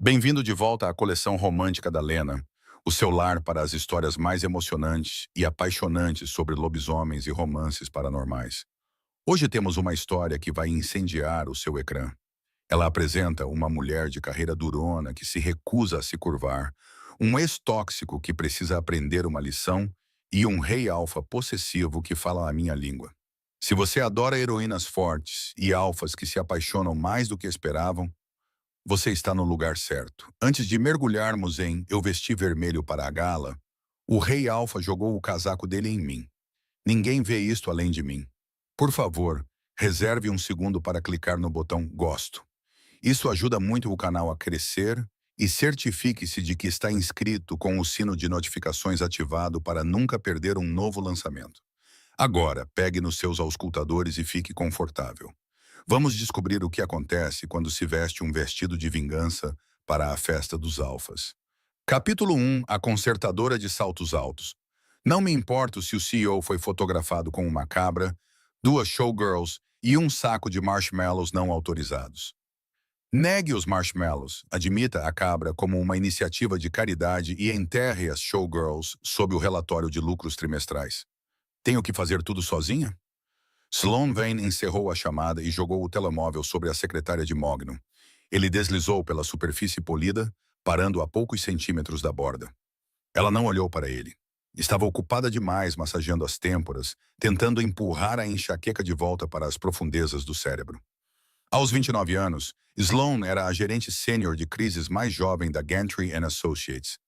Bem-vindo de volta à coleção romântica da Lena, o seu lar para as histórias mais emocionantes e apaixonantes sobre lobisomens e romances paranormais. Hoje temos uma história que vai incendiar o seu ecrã. Ela apresenta uma mulher de carreira durona que se recusa a se curvar, um ex-tóxico que precisa aprender uma lição e um rei alfa possessivo que fala a minha língua. Se você adora heroínas fortes e alfas que se apaixonam mais do que esperavam, você está no lugar certo. Antes de mergulharmos em Eu Vesti Vermelho para a Gala, o Rei Alfa jogou o casaco dele em mim. Ninguém vê isto além de mim. Por favor, reserve um segundo para clicar no botão Gosto. Isso ajuda muito o canal a crescer e certifique-se de que está inscrito com o sino de notificações ativado para nunca perder um novo lançamento. Agora, pegue nos seus auscultadores e fique confortável. Vamos descobrir o que acontece quando se veste um vestido de vingança para a festa dos alfas. Capítulo 1. A consertadora de saltos altos. Não me importo se o CEO foi fotografado com uma cabra, duas showgirls e um saco de marshmallows não autorizados. Negue os marshmallows, admita a cabra como uma iniciativa de caridade e enterre as showgirls sob o relatório de lucros trimestrais. Tenho que fazer tudo sozinha? Sloan Vane encerrou a chamada e jogou o telemóvel sobre a secretária de Mogno. Ele deslizou pela superfície polida, parando a poucos centímetros da borda. Ela não olhou para ele. Estava ocupada demais massageando as têmporas, tentando empurrar a enxaqueca de volta para as profundezas do cérebro. Aos 29 anos, Sloan era a gerente sênior de crises mais jovem da Gantry Associates.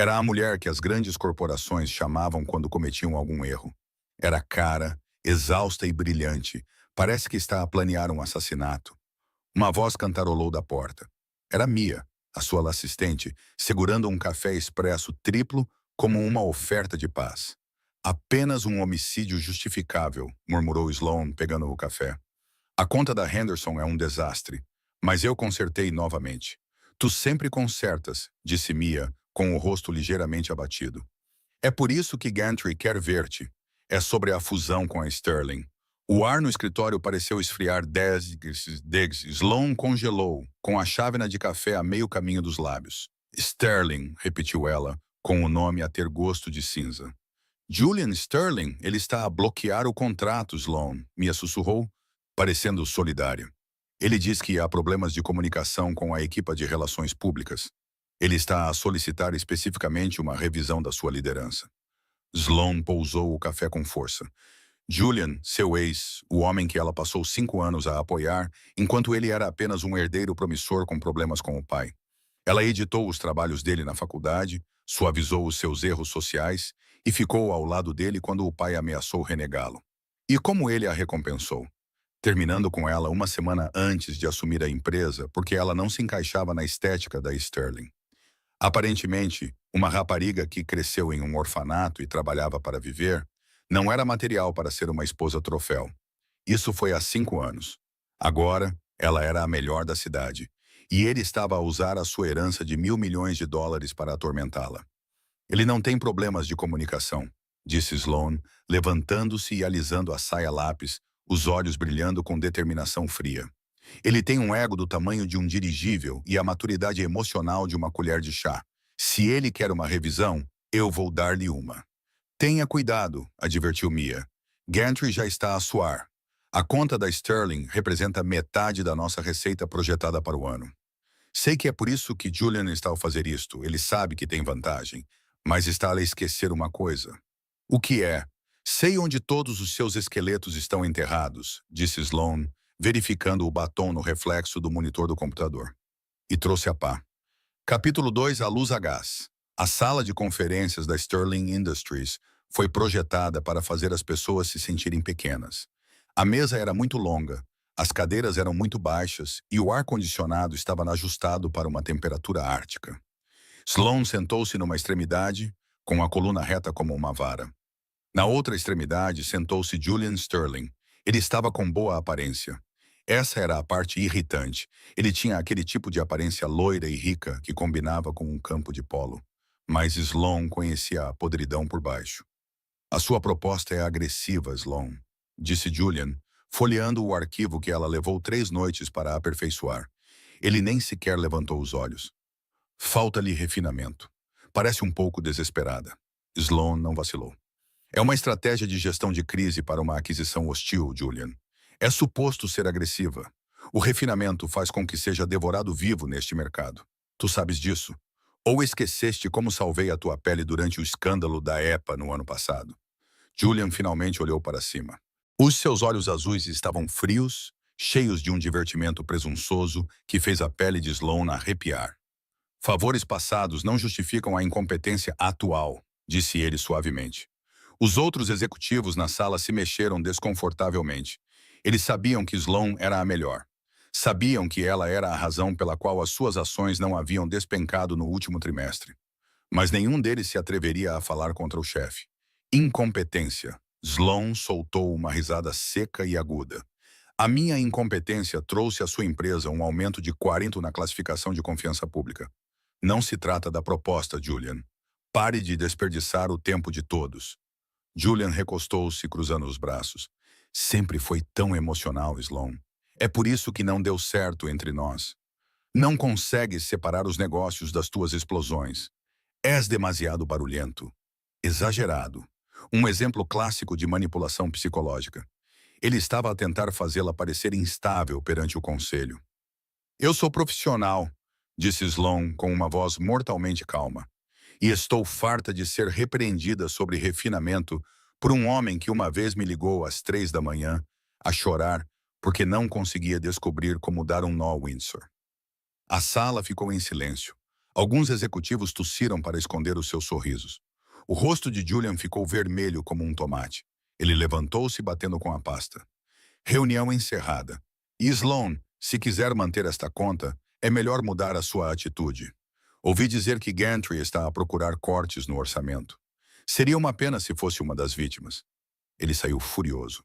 Era a mulher que as grandes corporações chamavam quando cometiam algum erro. Era cara, exausta e brilhante. Parece que está a planear um assassinato. Uma voz cantarolou da porta. Era Mia, a sua assistente, segurando um café expresso triplo como uma oferta de paz. Apenas um homicídio justificável, murmurou Sloan, pegando o café. A conta da Henderson é um desastre, mas eu consertei novamente. Tu sempre consertas, disse Mia, com o rosto ligeiramente abatido. É por isso que Gantry quer ver-te. É sobre a fusão com a Sterling. O ar no escritório pareceu esfriar 10 degs. Sloan congelou, com a chávena de café a meio caminho dos lábios. Sterling, repetiu ela, com o nome a ter gosto de cinza. Julian Sterling, ele está a bloquear o contrato, Sloan, Mia sussurrou, parecendo solidária. Ele diz que há problemas de comunicação com a equipa de relações públicas. Ele está a solicitar especificamente uma revisão da sua liderança. Sloan pousou o café com força. Julian, seu ex, o homem que ela passou 5 anos a apoiar, enquanto ele era apenas um herdeiro promissor com problemas com o pai. Ela editou os trabalhos dele na faculdade, suavizou os seus erros sociais e ficou ao lado dele quando o pai ameaçou renegá-lo. E como ele a recompensou? Terminando com ela uma semana antes de assumir a empresa, porque ela não se encaixava na estética da Sterling. Aparentemente, uma rapariga que cresceu em um orfanato e trabalhava para viver, não era material para ser uma esposa troféu. Isso foi há 5 anos. Agora, ela era a melhor da cidade, e ele estava a usar a sua herança de $1.000 milhões para atormentá-la. Ele não tem problemas de comunicação, disse Sloan, levantando-se e alisando a saia lápis, os olhos brilhando com determinação fria. Ele tem um ego do tamanho de um dirigível e a maturidade emocional de uma colher de chá. Se ele quer uma revisão, eu vou dar-lhe uma. Tenha cuidado, advertiu Mia. Gantry já está a suar. A conta da Sterling representa metade da nossa receita projetada para o ano. Sei que é por isso que Julian está a fazer isto. Ele sabe que tem vantagem, mas está a esquecer uma coisa. O que é? Sei onde todos os seus esqueletos estão enterrados, disse Sloan, verificando o batom no reflexo do monitor do computador. E trouxe a pá. Capítulo 2. A luz a gás. A sala de conferências da Sterling Industries foi projetada para fazer as pessoas se sentirem pequenas. A mesa era muito longa, as cadeiras eram muito baixas e o ar-condicionado estava ajustado para uma temperatura ártica. Sloan sentou-se numa extremidade, com a coluna reta como uma vara. Na outra extremidade sentou-se Julian Sterling. Ele estava com boa aparência. Essa era a parte irritante. Ele tinha aquele tipo de aparência loira e rica que combinava com um campo de polo. Mas Sloan conhecia a podridão por baixo. A sua proposta é agressiva, Sloan, disse Julian, folheando o arquivo que ela levou 3 noites para aperfeiçoar. Ele nem sequer levantou os olhos. Falta-lhe refinamento. Parece um pouco desesperada. Sloan não vacilou. É uma estratégia de gestão de crise para uma aquisição hostil, Julian. É suposto ser agressiva. O refinamento faz com que seja devorado vivo neste mercado. Tu sabes disso? Ou esqueceste como salvei a tua pele durante o escândalo da EPA no ano passado? Julian finalmente olhou para cima. Os seus olhos azuis estavam frios, cheios de um divertimento presunçoso que fez a pele de Sloan arrepiar. Favores passados não justificam a incompetência atual, disse ele suavemente. Os outros executivos na sala se mexeram desconfortavelmente. Eles sabiam que Sloan era a melhor. Sabiam que ela era a razão pela qual as suas ações não haviam despencado no último trimestre. Mas nenhum deles se atreveria a falar contra o chefe. Incompetência. Sloan soltou uma risada seca e aguda. A minha incompetência trouxe à sua empresa um aumento de 40 na classificação de confiança pública. Não se trata da proposta, Julian. Pare de desperdiçar o tempo de todos. Julian recostou-se, cruzando os braços. Sempre foi tão emocional, Sloan. É por isso que não deu certo entre nós. Não consegues separar os negócios das tuas explosões. És demasiado barulhento. Exagerado. Um exemplo clássico de manipulação psicológica. Ele estava a tentar fazê-la parecer instável perante o conselho. Eu sou profissional, disse Sloan com uma voz mortalmente calma. E estou farta de ser repreendida sobre refinamento por um homem que uma vez me ligou às 3 da manhã, a chorar, porque não conseguia descobrir como dar um nó Windsor. A sala ficou em silêncio. Alguns executivos tossiram para esconder os seus sorrisos. O rosto de Julian ficou vermelho como um tomate. Ele levantou-se batendo com a pasta. Reunião encerrada. E Sloan, se quiser manter esta conta, é melhor mudar a sua atitude. Ouvi dizer que Gantry está a procurar cortes no orçamento. Seria uma pena se fosse uma das vítimas. Ele saiu furioso.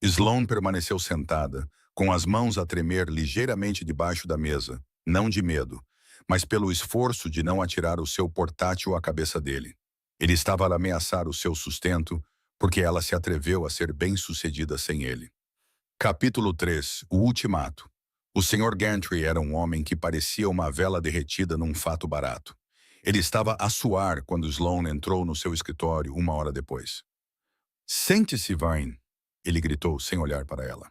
Sloan permaneceu sentada, com as mãos a tremer ligeiramente debaixo da mesa, não de medo, mas pelo esforço de não atirar o seu portátil à cabeça dele. Ele estava a ameaçar o seu sustento, porque ela se atreveu a ser bem-sucedida sem ele. Capítulo 3. O Ultimato. O Sr. Gantry era um homem que parecia uma vela derretida num fato barato. Ele estava a suar quando Sloan entrou no seu escritório 1 hora depois. Sente-se, Vine, ele gritou sem olhar para ela.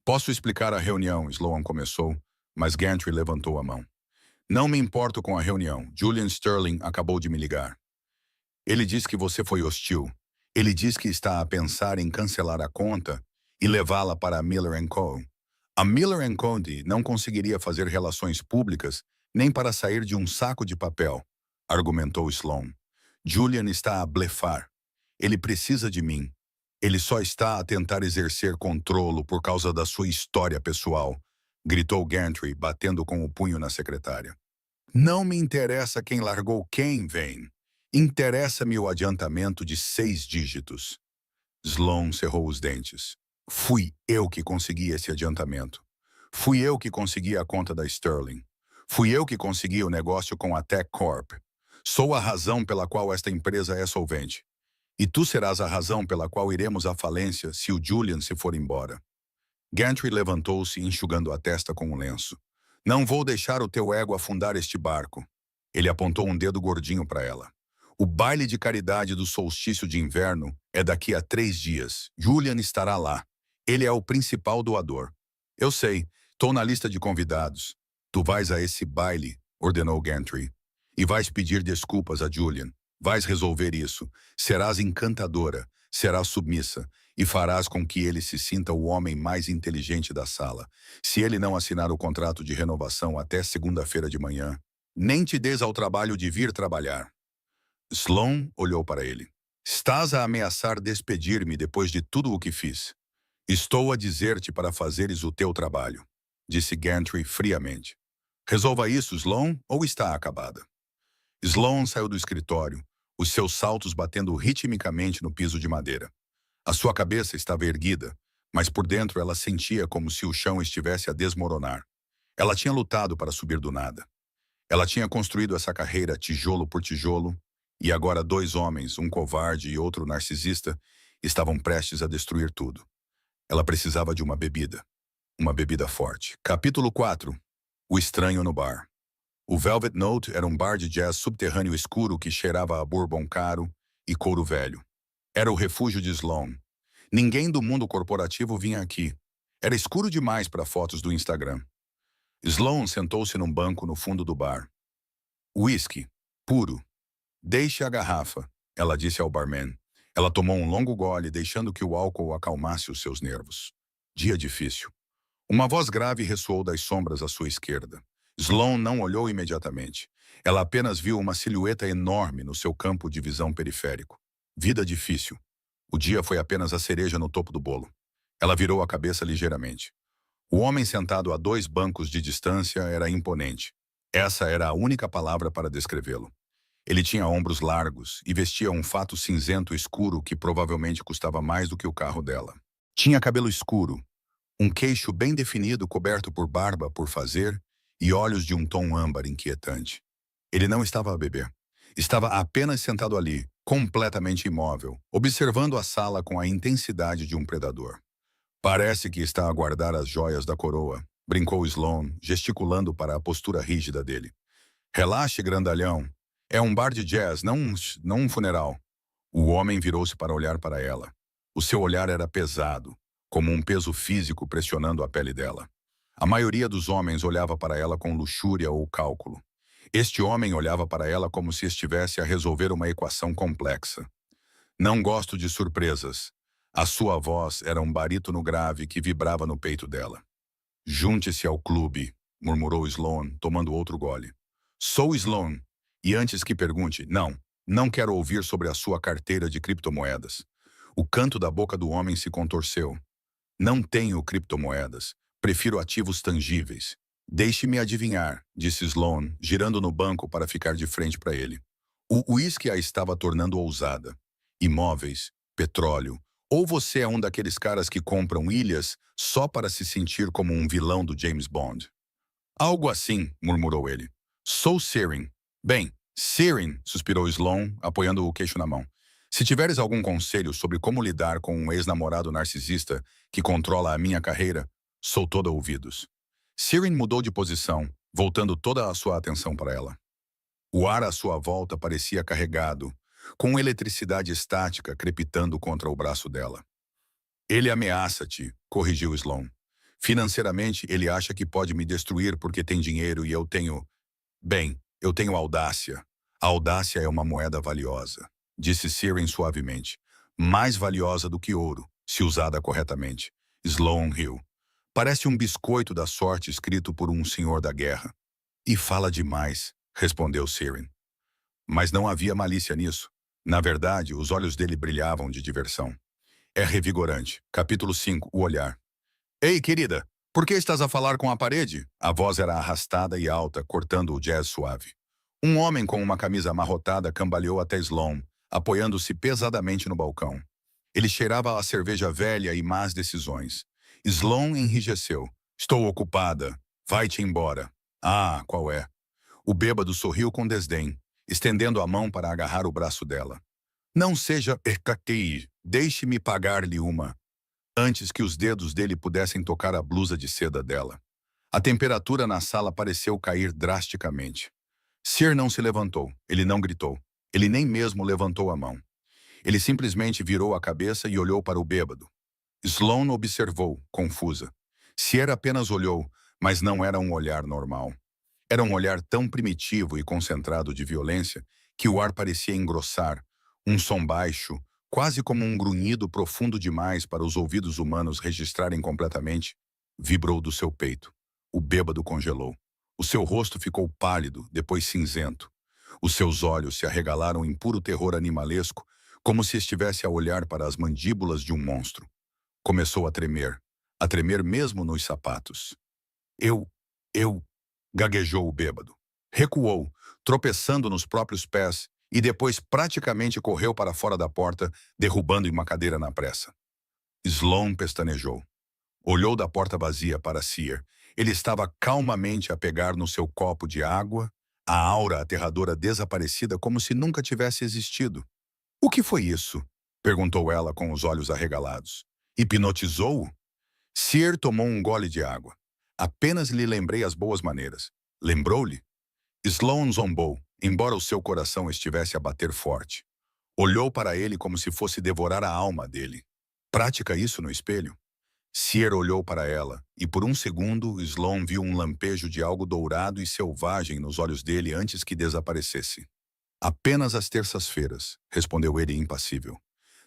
Posso explicar a reunião, Sloan começou, mas Gantry levantou a mão. Não me importo com a reunião. Julian Sterling acabou de me ligar. Ele diz que você foi hostil. Ele diz que está a pensar em cancelar a conta e levá-la para a Miller & Co. A Miller & Company não conseguiria fazer relações públicas nem para sair de um saco de papel, argumentou Sloan. Julian está a blefar. Ele precisa de mim. Ele só está a tentar exercer controle por causa da sua história pessoal, gritou Gantry, batendo com o punho na secretária. Não me interessa quem largou quem, Vane. Interessa-me o adiantamento de 6 dígitos. Sloan cerrou os dentes. Fui eu que consegui esse adiantamento. Fui eu que consegui a conta da Sterling. Fui eu que consegui o negócio com a Tech Corp. Sou a razão pela qual esta empresa é solvente. E tu serás a razão pela qual iremos à falência se o Julian se for embora. Gantry levantou-se, enxugando a testa com um lenço. Não vou deixar o teu ego afundar este barco. Ele apontou um dedo gordinho para ela. O baile de caridade do solstício de inverno é daqui a 3 dias. Julian estará lá. Ele é o principal doador. Eu sei, estou na lista de convidados. Tu vais a esse baile, ordenou Gantry. E vais pedir desculpas a Julian. Vais resolver isso. Serás encantadora, serás submissa, e farás com que ele se sinta o homem mais inteligente da sala. Se ele não assinar o contrato de renovação até segunda-feira de manhã, nem te des ao trabalho de vir trabalhar. Sloan olhou para ele. Estás a ameaçar despedir-me depois de tudo o que fiz. Estou a dizer-te para fazeres o teu trabalho, disse Gantry friamente. Resolva isso, Sloan, ou está acabada? Sloan saiu do escritório, os seus saltos batendo ritmicamente no piso de madeira. A sua cabeça estava erguida, mas por dentro ela sentia como se o chão estivesse a desmoronar. Ela tinha lutado para subir do nada. Ela tinha construído essa carreira tijolo por tijolo, e agora 2 homens, um covarde e outro narcisista, estavam prestes a destruir tudo. Ela precisava de uma bebida forte. Capítulo 4. O estranho no bar. O Velvet Note era um bar de jazz subterrâneo escuro que cheirava a bourbon caro e couro velho. Era o refúgio de Sloan. Ninguém do mundo corporativo vinha aqui. Era escuro demais para fotos do Instagram. Sloan sentou-se num banco no fundo do bar. Whisky, puro. Deixe a garrafa, ela disse ao barman. Ela tomou um longo gole, deixando que o álcool acalmasse os seus nervos. Dia difícil. Uma voz grave ressoou das sombras à sua esquerda. Sloan não olhou imediatamente. Ela apenas viu uma silhueta enorme no seu campo de visão periférico. Vida difícil. O dia foi apenas a cereja no topo do bolo. Ela virou a cabeça ligeiramente. O homem sentado a 2 bancos de distância era imponente. Essa era a única palavra para descrevê-lo. Ele tinha ombros largos e vestia um fato cinzento escuro que provavelmente custava mais do que o carro dela. Tinha cabelo escuro, um queixo bem definido coberto por barba por fazer e olhos de um tom âmbar inquietante. Ele não estava a beber. Estava apenas sentado ali, completamente imóvel, observando a sala com a intensidade de um predador. Parece que está a guardar as joias da coroa, brincou Sloan, gesticulando para a postura rígida dele. Relaxe, grandalhão. É um bar de jazz, não um funeral. O homem virou-se para olhar para ela. O seu olhar era pesado, como um peso físico pressionando a pele dela. A maioria dos homens olhava para ela com luxúria ou cálculo. Este homem olhava para ela como se estivesse a resolver uma equação complexa. Não gosto de surpresas. A sua voz era um barítono grave que vibrava no peito dela. Junte-se ao clube, murmurou Sloan, tomando outro gole. Sou Sloan. E antes que pergunte, não quero ouvir sobre a sua carteira de criptomoedas. O canto da boca do homem se contorceu. Não tenho criptomoedas. Prefiro ativos tangíveis. Deixe-me adivinhar, disse Sloan, girando no banco para ficar de frente para ele. O uísque a estava tornando ousada. Imóveis, petróleo. Ou você é um daqueles caras que compram ilhas só para se sentir como um vilão do James Bond? Algo assim, murmurou ele. Sou Sirin. Bem, Sirin, suspirou Sloan, apoiando o queixo na mão. Se tiveres algum conselho sobre como lidar com um ex-namorado narcisista que controla a minha carreira, sou todo ouvidos. Sirin mudou de posição, voltando toda a sua atenção para ela. O ar à sua volta parecia carregado, com eletricidade estática crepitando contra o braço dela. Ele ameaça-te, corrigiu Sloan. Financeiramente, ele acha que pode me destruir porque tem dinheiro e eu tenho... Bem, eu tenho audácia. A audácia é uma moeda valiosa, disse Sirin suavemente. Mais valiosa do que ouro, se usada corretamente. Sloan riu. Parece um biscoito da sorte escrito por um senhor da guerra. E fala demais, respondeu Sirin. Mas não havia malícia nisso. Na verdade, os olhos dele brilhavam de diversão. É revigorante. Capítulo 5, o olhar. Ei, querida, por que estás a falar com a parede? A voz era arrastada e alta, cortando o jazz suave. Um homem com uma camisa amarrotada cambaleou até Sloan, apoiando-se pesadamente no balcão. Ele cheirava a cerveja velha e más decisões. Sloan enrijeceu. Estou ocupada. Vai-te embora. Ah, qual é? O bêbado sorriu com desdém, estendendo a mão para agarrar o braço dela. Não seja percatei, deixe-me pagar-lhe uma. Antes que os dedos dele pudessem tocar a blusa de seda dela. A temperatura na sala pareceu cair drasticamente. Sir não se levantou, ele não gritou, ele nem mesmo levantou a mão. Ele simplesmente virou a cabeça e olhou para o bêbado. Sloan observou, confusa. Sir apenas olhou, mas não era um olhar normal. Era um olhar tão primitivo e concentrado de violência que o ar parecia engrossar, um som baixo, quase como um grunhido profundo demais para os ouvidos humanos registrarem completamente, vibrou do seu peito. O bêbado congelou. O seu rosto ficou pálido, depois cinzento. Os seus olhos se arregalaram em puro terror animalesco, como se estivesse a olhar para as mandíbulas de um monstro. Começou a tremer mesmo nos sapatos. Eu... gaguejou o bêbado. Recuou, tropeçando nos próprios pés, e depois praticamente correu para fora da porta, derrubando uma cadeira na pressa. Sloan pestanejou. Olhou da porta vazia para Sir. Ele estava calmamente a pegar no seu copo de água, a aura aterradora desaparecida como se nunca tivesse existido. O que foi isso? Perguntou ela com os olhos arregalados. Hipnotizou-o? Sir tomou um gole de água. Apenas lhe lembrei as boas maneiras. Lembrou-lhe? Sloan zombou, embora o seu coração estivesse a bater forte. Olhou para ele como se fosse devorar a alma dele. Prática isso no espelho? Sear olhou para ela, e por um segundo, Sloan viu um lampejo de algo dourado e selvagem nos olhos dele antes que desaparecesse. Apenas às terças-feiras, respondeu ele impassível.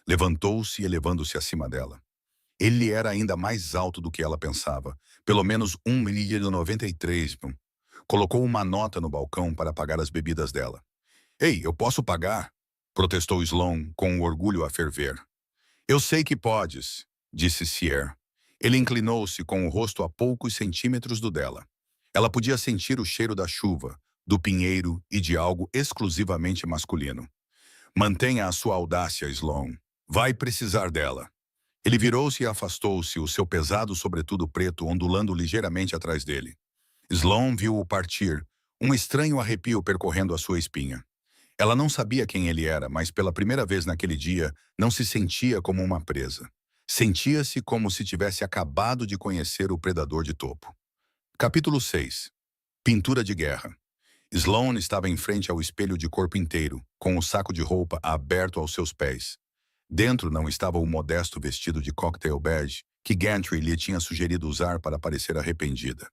Levantou-se e elevando-se acima dela. Ele era ainda mais alto do que ela pensava, pelo menos 1,93 m. Colocou uma nota no balcão para pagar as bebidas dela. Ei, eu posso pagar? Protestou Sloan, com o orgulho a ferver. Eu sei que podes, disse Sear. Ele inclinou-se com o rosto a poucos centímetros do dela. Ela podia sentir o cheiro da chuva, do pinheiro e de algo exclusivamente masculino. Mantenha a sua audácia, Sloan. Vai precisar dela. Ele virou-se e afastou-se, o seu pesado sobretudo preto ondulando ligeiramente atrás dele. Sloan viu-o partir, um estranho arrepio percorrendo a sua espinha. Ela não sabia quem ele era, mas pela primeira vez naquele dia não se sentia como uma presa. Sentia-se como se tivesse acabado de conhecer o predador de topo. Capítulo 6. Pintura de guerra. Sloan estava em frente ao espelho de corpo inteiro, com o saco de roupa aberto aos seus pés. Dentro não estava o modesto vestido de cocktail beige que Gantry lhe tinha sugerido usar para parecer arrependida.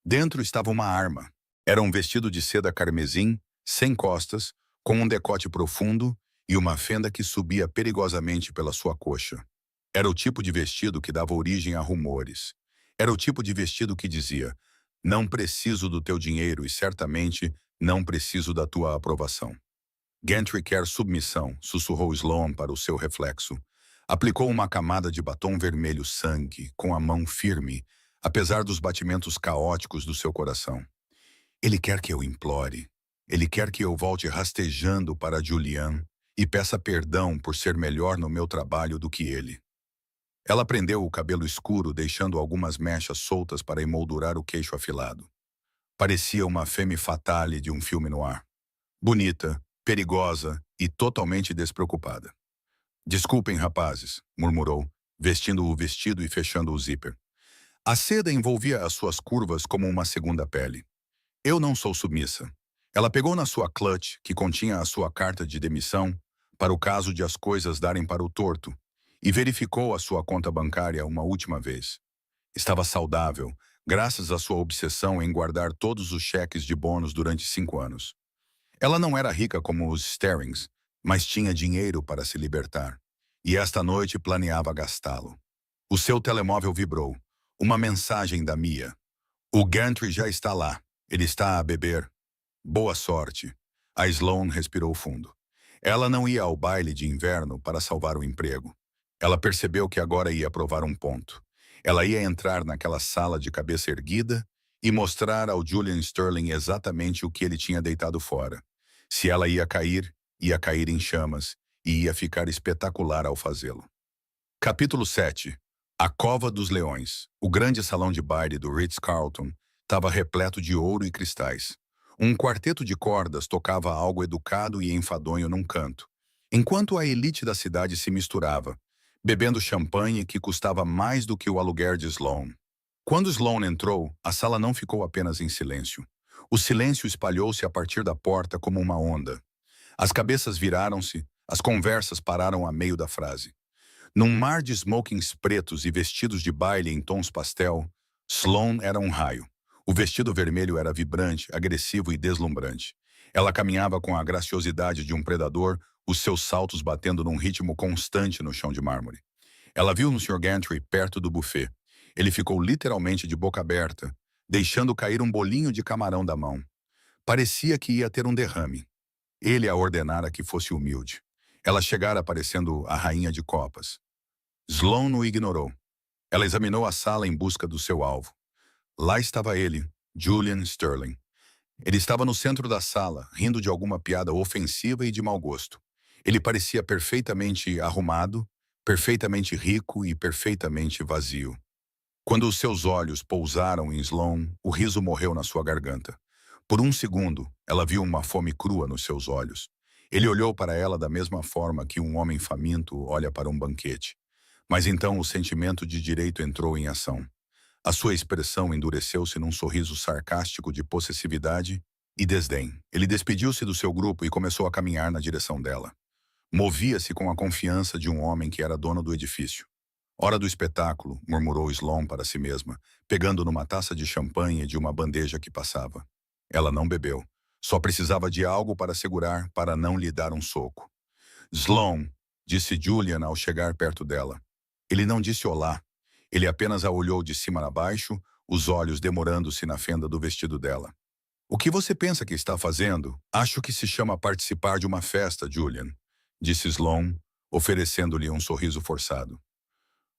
Dentro estava uma arma. Era um vestido de seda carmesim, sem costas, com um decote profundo e uma fenda que subia perigosamente pela sua coxa. Era o tipo de vestido que dava origem a rumores. Era o tipo de vestido que dizia: não preciso do teu dinheiro e certamente não preciso da tua aprovação. Gantry quer submissão, sussurrou Sloan para o seu reflexo. Aplicou uma camada de batom vermelho sangue, com a mão firme, apesar dos batimentos caóticos do seu coração. Ele quer que eu implore. Ele quer que eu volte rastejando para Julian e peça perdão por ser melhor no meu trabalho do que ele. Ela prendeu o cabelo escuro, deixando algumas mechas soltas para emoldurar o queixo afilado. Parecia uma femme fatale de um filme noir. Bonita, perigosa e totalmente despreocupada. Desculpem, rapazes, murmurou, vestindo o vestido e fechando o zíper. A seda envolvia as suas curvas como uma segunda pele. Eu não sou submissa. Ela pegou na sua clutch, que continha a sua carta de demissão, para o caso de as coisas darem para o torto, e verificou a sua conta bancária uma última vez. Estava saudável, graças à sua obsessão em guardar todos os cheques de bônus durante 5 anos. Ela não era rica como os Starrings, mas tinha dinheiro para se libertar, e esta noite planeava gastá-lo. O seu telemóvel vibrou. Uma mensagem da Mia. O Gantry já está lá. Ele está a beber. Boa sorte. A Sloan respirou fundo. Ela não ia ao baile de inverno para salvar o emprego. Ela percebeu que agora ia provar um ponto. Ela ia entrar naquela sala de cabeça erguida e mostrar ao Julian Sterling exatamente o que ele tinha deitado fora. Se ela ia cair em chamas e ia ficar espetacular ao fazê-lo. Capítulo 7. A Cova dos Leões. O grande salão de baile do Ritz-Carlton estava repleto de ouro e cristais. Um quarteto de cordas tocava algo educado e enfadonho num canto, enquanto a elite da cidade se misturava, bebendo champanhe que custava mais do que o aluguer de Sloan. Quando Sloan entrou, a sala não ficou apenas em silêncio. O silêncio espalhou-se a partir da porta como uma onda. As cabeças viraram-se, as conversas pararam a meio da frase. Num mar de smokings pretos e vestidos de baile em tons pastel, Sloan era um raio. O vestido vermelho era vibrante, agressivo e deslumbrante. Ela caminhava com a graciosidade de um predador, os seus saltos batendo num ritmo constante no chão de mármore. Ela viu no Sr. Gantry perto do buffet. Ele ficou literalmente de boca aberta, deixando cair um bolinho de camarão da mão. Parecia que ia ter um derrame. Ele a ordenara que fosse humilde. Ela chegara parecendo a rainha de copas. Sloan o ignorou. Ela examinou a sala em busca do seu alvo. Lá estava ele, Julian Sterling. Ele estava no centro da sala, rindo de alguma piada ofensiva e de mau gosto. Ele parecia perfeitamente arrumado, perfeitamente rico e perfeitamente vazio. Quando os seus olhos pousaram em Sloan, o riso morreu na sua garganta. Por um segundo, ela viu uma fome crua nos seus olhos. Ele olhou para ela da mesma forma que um homem faminto olha para um banquete. Mas então o sentimento de direito entrou em ação. A sua expressão endureceu-se num sorriso sarcástico de possessividade e desdém. Ele despediu-se do seu grupo e começou a caminhar na direção dela. Movia-se com a confiança de um homem que era dono do edifício. Hora do espetáculo, murmurou Sloane para si mesma, pegando numa taça de champanhe de uma bandeja que passava. Ela não bebeu. Só precisava de algo para segurar, para não lhe dar um soco. Sloane, disse Julian ao chegar perto dela. Ele não disse olá. Ele apenas a olhou de cima a baixo, os olhos demorando-se na fenda do vestido dela. O que você pensa que está fazendo? Acho que se chama participar de uma festa, Julian, disse Sloane, oferecendo-lhe um sorriso forçado.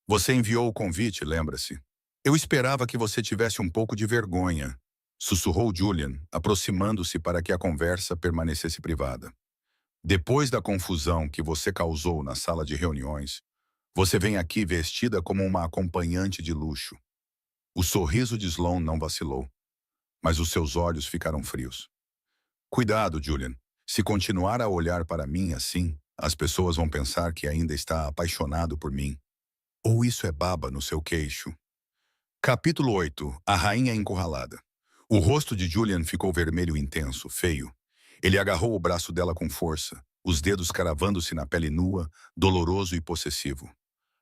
Você enviou o convite, lembra-se? Eu esperava que você tivesse um pouco de vergonha, sussurrou Julian, aproximando-se para que a conversa permanecesse privada. Depois da confusão que você causou na sala de reuniões, você vem aqui vestida como uma acompanhante de luxo. O sorriso de Sloane não vacilou, mas os seus olhos ficaram frios. Cuidado, Julian. Se continuar a olhar para mim assim, as pessoas vão pensar que ainda está apaixonado por mim. Ou isso é baba no seu queixo. Capítulo 8. A Rainha Encurralada. O rosto de Julian ficou vermelho intenso, feio. Ele agarrou o braço dela com força, os dedos cravando-se na pele nua, doloroso e possessivo.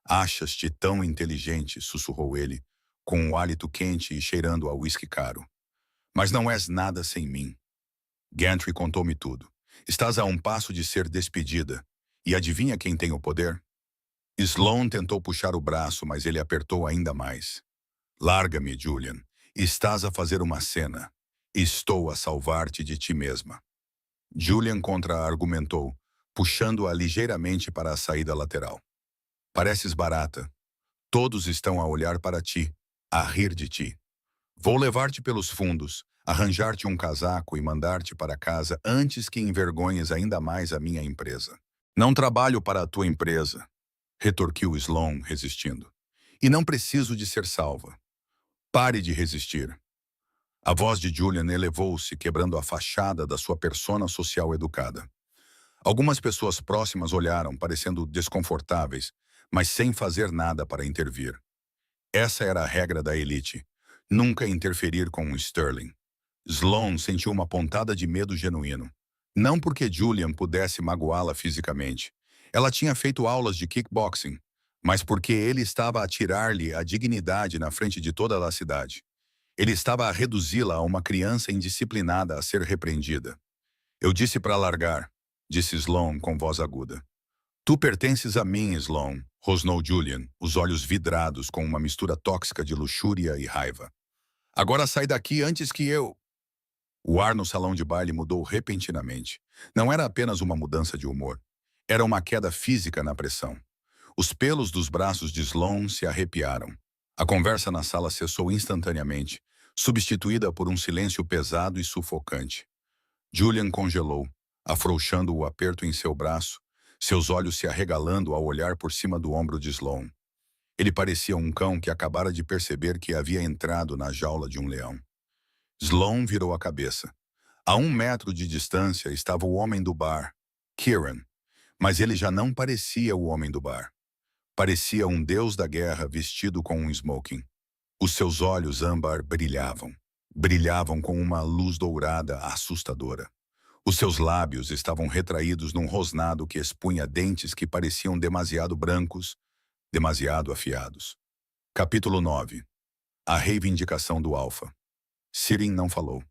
Achas-te tão inteligente, sussurrou ele, com um hálito quente e cheirando a uísque caro. Mas não és nada sem mim. Gantry contou-me tudo. Estás a um passo de ser despedida. E adivinha quem tem o poder? Sloane tentou puxar o braço, mas ele apertou ainda mais. Larga-me, Julian. Estás a fazer uma cena. Estou a salvar-te de ti mesma. Julian contra-argumentou, puxando-a ligeiramente para a saída lateral. Pareces barata. Todos estão a olhar para ti, a rir de ti. Vou levar-te pelos fundos, arranjar-te um casaco e mandar-te para casa antes que envergonhes ainda mais a minha empresa. Não trabalho para a tua empresa, retorquiu Sloane, resistindo. E não preciso de ser salva. Pare de resistir. A voz de Julian elevou-se, quebrando a fachada da sua persona social educada. Algumas pessoas próximas olharam, parecendo desconfortáveis, mas sem fazer nada para intervir. Essa era a regra da elite. Nunca interferir com Sterling. Sloane sentiu uma pontada de medo genuíno. Não porque Julian pudesse magoá-la fisicamente. Ela tinha feito aulas de kickboxing, mas porque ele estava a tirar-lhe a dignidade na frente de toda a cidade. Ele estava a reduzi-la a uma criança indisciplinada a ser repreendida. Eu disse para largar, disse Sloane com voz aguda. Tu pertences a mim, Sloane, rosnou Julian, os olhos vidrados com uma mistura tóxica de luxúria e raiva. Agora sai daqui antes que eu... O ar no salão de baile mudou repentinamente. Não era apenas uma mudança de humor. Era uma queda física na pressão. Os pelos dos braços de Sloane se arrepiaram. A conversa na sala cessou instantaneamente, substituída por um silêncio pesado e sufocante. Julian congelou, afrouxando o aperto em seu braço, seus olhos se arregalando ao olhar por cima do ombro de Sloane. Ele parecia um cão que acabara de perceber que havia entrado na jaula de um leão. Sloane virou a cabeça. A 1 metro de distância estava o homem do bar, Kieran, mas ele já não parecia o homem do bar. Parecia um deus da guerra vestido com um smoking. Os seus olhos âmbar brilhavam. Brilhavam com uma luz dourada assustadora. Os seus lábios estavam retraídos num rosnado que expunha dentes que pareciam demasiado brancos, demasiado afiados. Capítulo 9. A reivindicação do Alfa. Sirin não falou.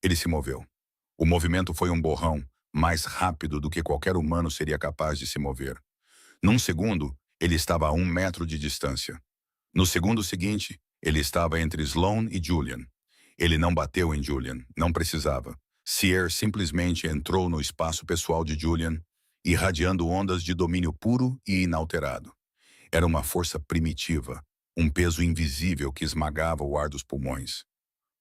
Ele se moveu. O movimento foi um borrão, mais rápido do que qualquer humano seria capaz de se mover. Num segundo, ele estava a 1 metro de distância. No segundo seguinte, ele estava entre Sloane e Julian. Ele não bateu em Julian, não precisava. Sear simplesmente entrou no espaço pessoal de Julian, irradiando ondas de domínio puro e inalterado. Era uma força primitiva, um peso invisível que esmagava o ar dos pulmões.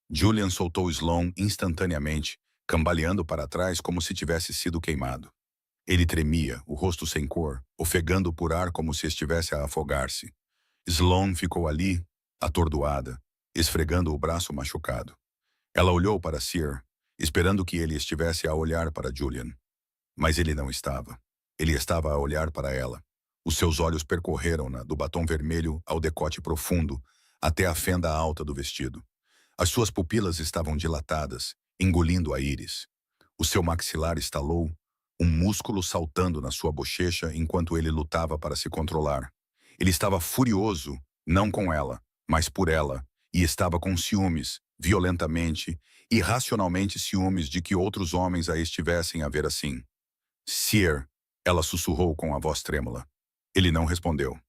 Julian soltou Sloane instantaneamente, cambaleando para trás como se tivesse sido queimado. Ele tremia, o rosto sem cor, ofegando por ar como se estivesse a afogar-se. Sloane ficou ali, atordoada, esfregando o braço machucado. Ela olhou para Sear, esperando que ele estivesse a olhar para Julian. Mas ele não estava. Ele estava a olhar para ela. Os seus olhos percorreram-na do batom vermelho ao decote profundo, até a fenda alta do vestido. As suas pupilas estavam dilatadas, engolindo a íris. O seu maxilar estalou, um músculo saltando na sua bochecha enquanto ele lutava para se controlar. Ele estava furioso, não com ela, mas por ela, e estava com ciúmes, violentamente, irracionalmente ciúmes de que outros homens a estivessem a ver assim. Sear, ela sussurrou com a voz trêmula. Ele não respondeu.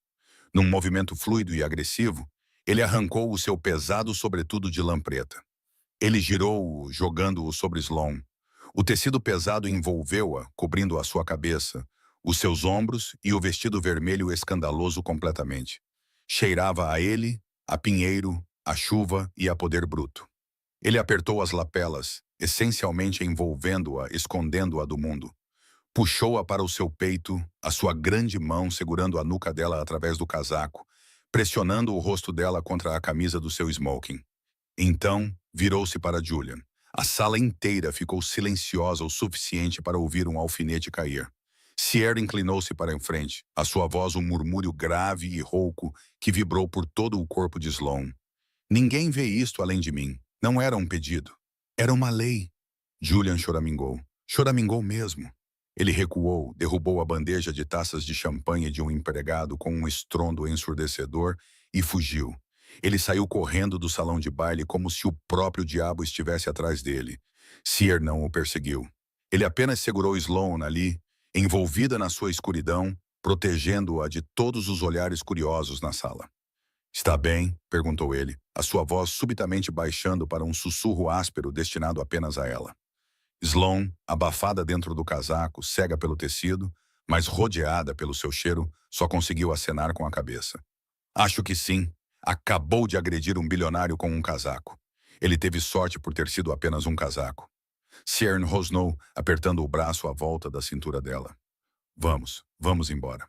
Num movimento fluido e agressivo, ele arrancou o seu pesado sobretudo de lã preta. Ele girou-o, jogando-o sobre Sloane. O tecido pesado envolveu-a, cobrindo a sua cabeça, os seus ombros e o vestido vermelho escandaloso completamente. Cheirava a ele, a pinheiro, a chuva e a poder bruto. Ele apertou as lapelas, essencialmente envolvendo-a, escondendo-a do mundo. Puxou-a para o seu peito, a sua grande mão segurando a nuca dela através do casaco, pressionando o rosto dela contra a camisa do seu smoking. Então, virou-se para Julian. A sala inteira ficou silenciosa o suficiente para ouvir um alfinete cair. Sierra inclinou-se para em frente, a sua voz um murmúrio grave e rouco que vibrou por todo o corpo de Sloane. Ninguém vê isto além de mim. Não era um pedido. Era uma lei. Julian choramingou. Choramingou mesmo. Ele recuou, derrubou a bandeja de taças de champanhe de um empregado com um estrondo ensurdecedor e fugiu. Ele saiu correndo do salão de baile como se o próprio diabo estivesse atrás dele. Sear não o perseguiu. Ele apenas segurou Sloane ali, envolvida na sua escuridão, protegendo-a de todos os olhares curiosos na sala. Está bem? Perguntou ele, a sua voz subitamente baixando para um sussurro áspero destinado apenas a ela. Sloane, abafada dentro do casaco, cega pelo tecido, mas rodeada pelo seu cheiro, só conseguiu acenar com a cabeça. Acho que sim. Acabou de agredir um bilionário com um casaco. Ele teve sorte por ter sido apenas um casaco. Sear rosnou, apertando o braço à volta da cintura dela. Vamos embora.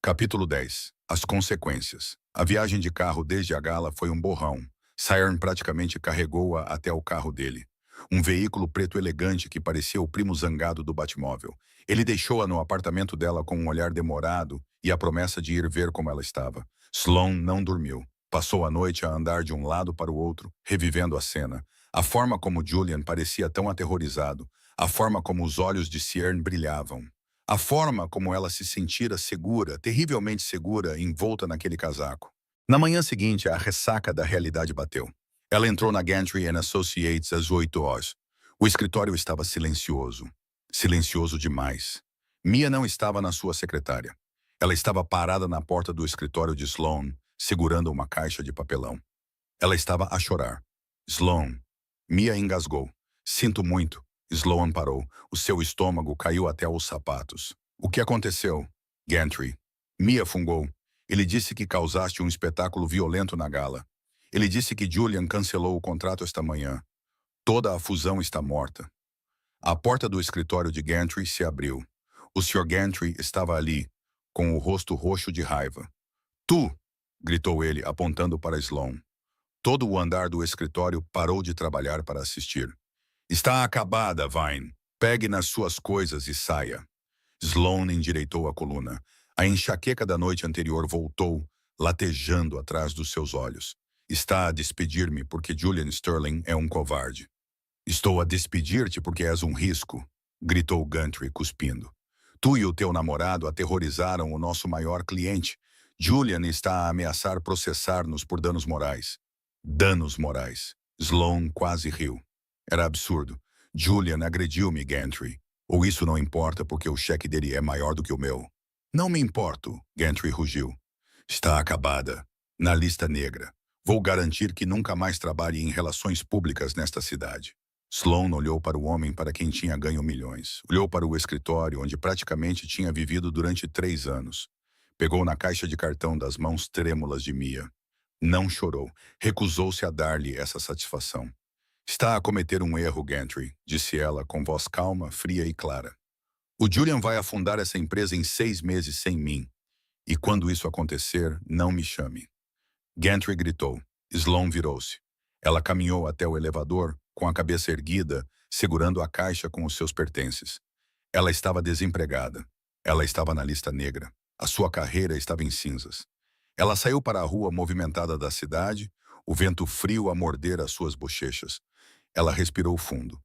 Capítulo 10. As consequências. A viagem de carro desde a gala foi um borrão. Sear praticamente carregou-a até o carro dele. Um veículo preto elegante que parecia o primo zangado do Batmóvel. Ele deixou-a no apartamento dela com um olhar demorado e a promessa de ir ver como ela estava. Sloane não dormiu. Passou a noite a andar de um lado para o outro, revivendo a cena. A forma como Julian parecia tão aterrorizado. A forma como os olhos de Sear brilhavam. A forma como ela se sentira segura, terrivelmente segura, envolta naquele casaco. Na manhã seguinte, a ressaca da realidade bateu. Ela entrou na Gantry & Associates às 8 horas. O escritório estava silencioso. Silencioso demais. Mia não estava na sua secretária. Ela estava parada na porta do escritório de Sloane, segurando uma caixa de papelão. Ela estava a chorar. Sloane. Mia engasgou. Sinto muito. Sloane parou. O seu estômago caiu até os sapatos. O que aconteceu? Gantry. Mia fungou. Ele disse que causaste um espetáculo violento na gala. Ele disse que Julian cancelou o contrato esta manhã. Toda a fusão está morta. A porta do escritório de Gantry se abriu. O Sr. Gantry estava ali, com o rosto roxo de raiva. Tu! Gritou ele, apontando para Sloane. Todo o andar do escritório parou de trabalhar para assistir. Está acabada, Vine. Pegue nas suas coisas e saia. Sloane endireitou a coluna. A enxaqueca da noite anterior voltou, latejando atrás dos seus olhos. Está a despedir-me porque Julian Sterling é um covarde. Estou a despedir-te porque és um risco, gritou Gantry, cuspindo. Tu e o teu namorado aterrorizaram o nosso maior cliente. Julian está a ameaçar processar-nos por danos morais. Danos morais. Sloane quase riu. Era absurdo. Julian agrediu-me, Gantry. Ou isso não importa porque o cheque dele é maior do que o meu. Não me importo, Gantry rugiu. Está acabada. Na lista negra. Vou garantir que nunca mais trabalhe em relações públicas nesta cidade. Sloane olhou para o homem para quem tinha ganho milhões. Olhou para o escritório onde praticamente tinha vivido durante 3 anos. Pegou na caixa de cartão das mãos trêmulas de Mia. Não chorou. Recusou-se a dar-lhe essa satisfação. Está a cometer um erro, Gantry, disse ela com voz calma, fria e clara. O Julian vai afundar essa empresa em 6 meses sem mim. E quando isso acontecer, não me chame. Gantry gritou. Sloane virou-se. Ela caminhou até o elevador, com a cabeça erguida, segurando a caixa com os seus pertences. Ela estava desempregada. Ela estava na lista negra. A sua carreira estava em cinzas. Ela saiu para a rua movimentada da cidade, o vento frio a morder as suas bochechas. Ela respirou fundo.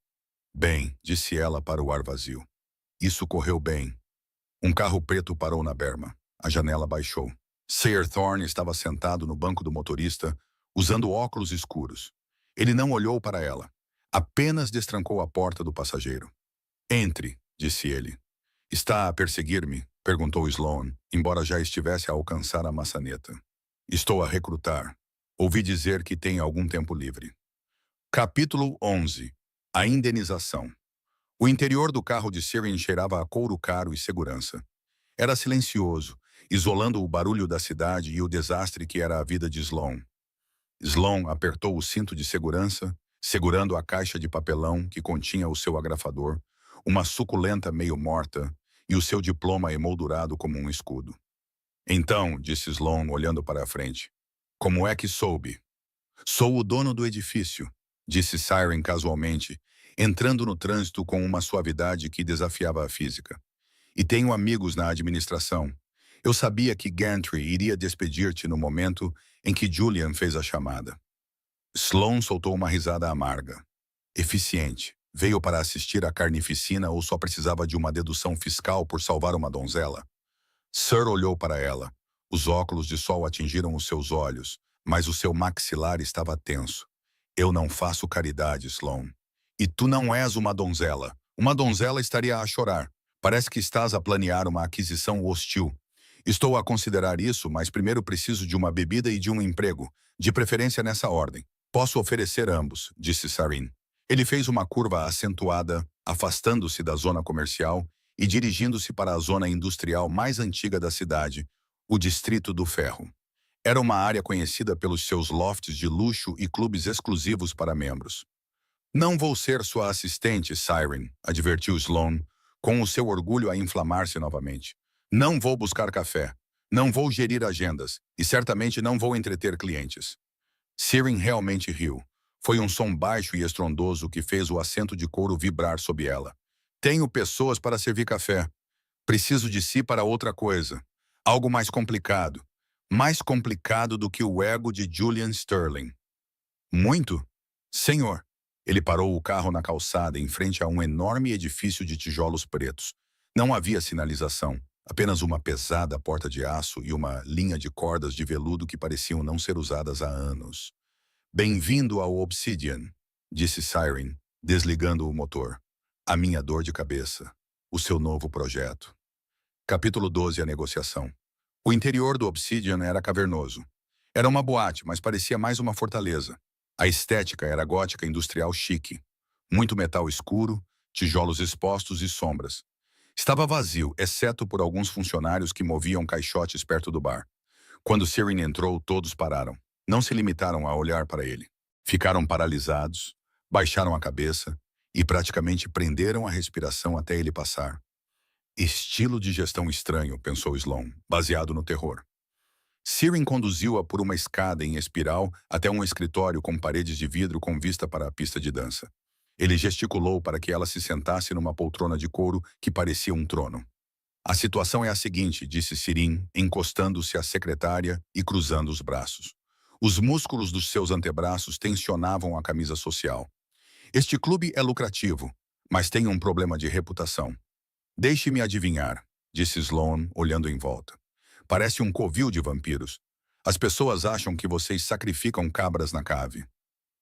Bem, disse ela para o ar vazio. Isso correu bem. Um carro preto parou na berma. A janela baixou. Sir Thorne estava sentado no banco do motorista, usando óculos escuros. Ele não olhou para ela. Apenas destrancou a porta do passageiro. Entre, disse ele. Está a perseguir-me? Perguntou Sloane, embora já estivesse a alcançar a maçaneta. Estou a recrutar. Ouvi dizer que tem algum tempo livre. Capítulo 11. A indenização. O interior do carro de Siren cheirava a couro caro e segurança. Era silencioso, isolando o barulho da cidade e o desastre que era a vida de Sloane. Sloane apertou o cinto de segurança, segurando a caixa de papelão que continha o seu agrafador, uma suculenta meio morta e o seu diploma emoldurado como um escudo. Então, disse Sloane olhando para a frente, como é que soube? Sou o dono do edifício, disse Siren casualmente, entrando no trânsito com uma suavidade que desafiava a física. E tenho amigos na administração. Eu sabia que Gantry iria despedir-te no momento em que Julian fez a chamada. Sloane soltou uma risada amarga. Eficiente. Veio para assistir à carnificina ou só precisava de uma dedução fiscal por salvar uma donzela? Sir olhou para ela. Os óculos de sol atingiram os seus olhos, mas o seu maxilar estava tenso. Eu não faço caridade, Sloane. E tu não és uma donzela. Uma donzela estaria a chorar. Parece que estás a planear uma aquisição hostil. Estou a considerar isso, mas primeiro preciso de uma bebida e de um emprego, de preferência nessa ordem. Posso oferecer ambos, disse Sarin. Ele fez uma curva acentuada, afastando-se da zona comercial e dirigindo-se para a zona industrial mais antiga da cidade, o Distrito do Ferro. Era uma área conhecida pelos seus lofts de luxo e clubes exclusivos para membros. Não vou ser sua assistente, Siren, advertiu Sloane, com o seu orgulho a inflamar-se novamente. Não vou buscar café, não vou gerir agendas e certamente não vou entreter clientes. Siren realmente riu. Foi um som baixo e estrondoso que fez o assento de couro vibrar sob ela. Tenho pessoas para servir café. Preciso de si para outra coisa. Algo mais complicado. Mais complicado do que o ego de Julian Sterling. Muito? Senhor. Ele parou o carro na calçada em frente a um enorme edifício de tijolos pretos. Não havia sinalização, apenas uma pesada porta de aço e uma linha de cordas de veludo que pareciam não ser usadas há anos. Bem-vindo ao Obsidian, disse Siren, desligando o motor. A minha dor de cabeça. O seu novo projeto. Capítulo 12. A negociação. O interior do Obsidian era cavernoso. Era uma boate, mas parecia mais uma fortaleza. A estética era gótica industrial chique. Muito metal escuro, tijolos expostos e sombras. Estava vazio, exceto por alguns funcionários que moviam caixotes perto do bar. Quando Siren entrou, todos pararam. Não se limitaram a olhar para ele. Ficaram paralisados, baixaram a cabeça e praticamente prenderam a respiração até ele passar. Estilo de gestão estranho, pensou Sloane, baseado no terror. Siren conduziu-a por uma escada em espiral até um escritório com paredes de vidro com vista para a pista de dança. Ele gesticulou para que ela se sentasse numa poltrona de couro que parecia um trono. A situação é a seguinte, disse Sirin, encostando-se à secretária e cruzando os braços. Os músculos dos seus antebraços tensionavam a camisa social. Este clube é lucrativo, mas tem um problema de reputação. Deixe-me adivinhar, disse Sloane, olhando em volta. Parece um covil de vampiros. As pessoas acham que vocês sacrificam cabras na cave.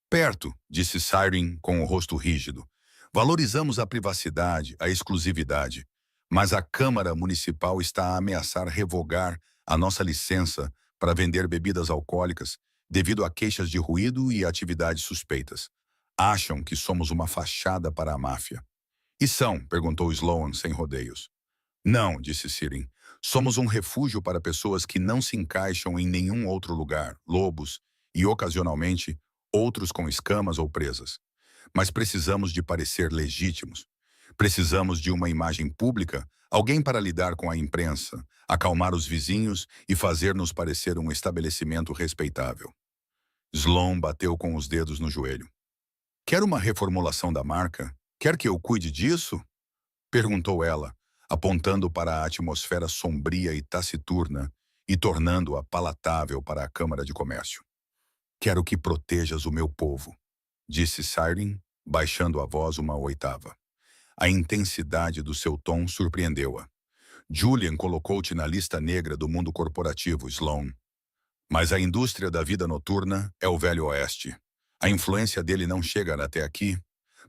Perto, disse Siren com o rosto rígido. Valorizamos a privacidade, a exclusividade. Mas a Câmara Municipal está a ameaçar revogar a nossa licença para vender bebidas alcoólicas devido a queixas de ruído e atividades suspeitas. Acham que somos uma fachada para a máfia. E são? Perguntou Sloane sem rodeios. Não, disse Siren. Somos um refúgio para pessoas que não se encaixam em nenhum outro lugar, lobos e, ocasionalmente, outros com escamas ou presas. Mas precisamos de parecer legítimos. Precisamos de uma imagem pública, alguém para lidar com a imprensa, acalmar os vizinhos e fazer-nos parecer um estabelecimento respeitável. Sloane bateu com os dedos no joelho. Quer uma reformulação da marca? Quer que eu cuide disso? Perguntou ela, apontando para a atmosfera sombria e taciturna e tornando-a palatável para a Câmara de Comércio. Quero que protejas o meu povo, disse Siren, baixando a voz uma oitava. A intensidade do seu tom surpreendeu-a. Julian colocou-te na lista negra do mundo corporativo, Sloan. Mas a indústria da vida noturna é o Velho Oeste. A influência dele não chega até aqui.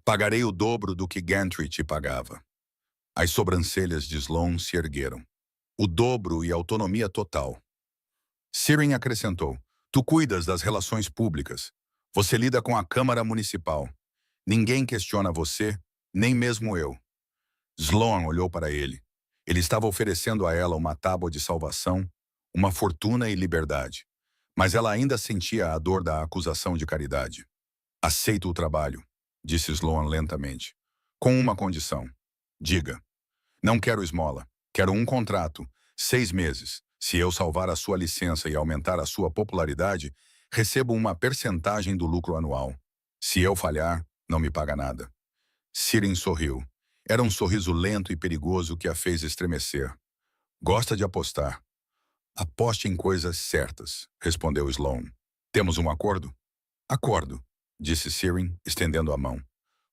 Pagarei o dobro do que Gantry te pagava. As sobrancelhas de Sloan se ergueram. O dobro e autonomia total. Siren acrescentou, tu cuidas das relações públicas. Você lida com a Câmara Municipal. Ninguém questiona você, nem mesmo eu. Sloan olhou para ele. Ele estava oferecendo a ela uma tábua de salvação, uma fortuna e liberdade. Mas ela ainda sentia a dor da acusação de caridade. Aceito o trabalho, disse Sloan lentamente. Com uma condição. Diga. Não quero esmola. Quero um contrato. 6 meses. Se eu salvar a sua licença e aumentar a sua popularidade, recebo uma percentagem do lucro anual. Se eu falhar, não me paga nada. Siren sorriu. Era um sorriso lento e perigoso que a fez estremecer. Gosta de apostar. Aposte em coisas certas, respondeu Sloan. Temos um acordo? Acordo, disse Siren, estendendo a mão.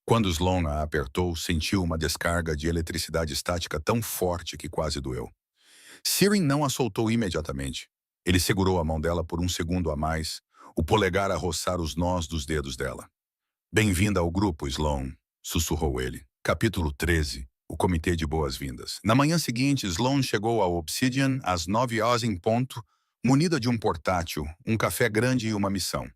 Quando Sloan a apertou, sentiu uma descarga de eletricidade estática tão forte que quase doeu. Siren não a soltou imediatamente. Ele segurou a mão dela por um segundo a mais, o polegar a roçar os nós dos dedos dela. Bem-vinda ao grupo, Sloan, sussurrou ele. Capítulo 13. O Comitê de Boas-Vindas. Na manhã seguinte, Sloan chegou ao Obsidian às 9h em ponto, munida de um portátil, um café grande e uma missão.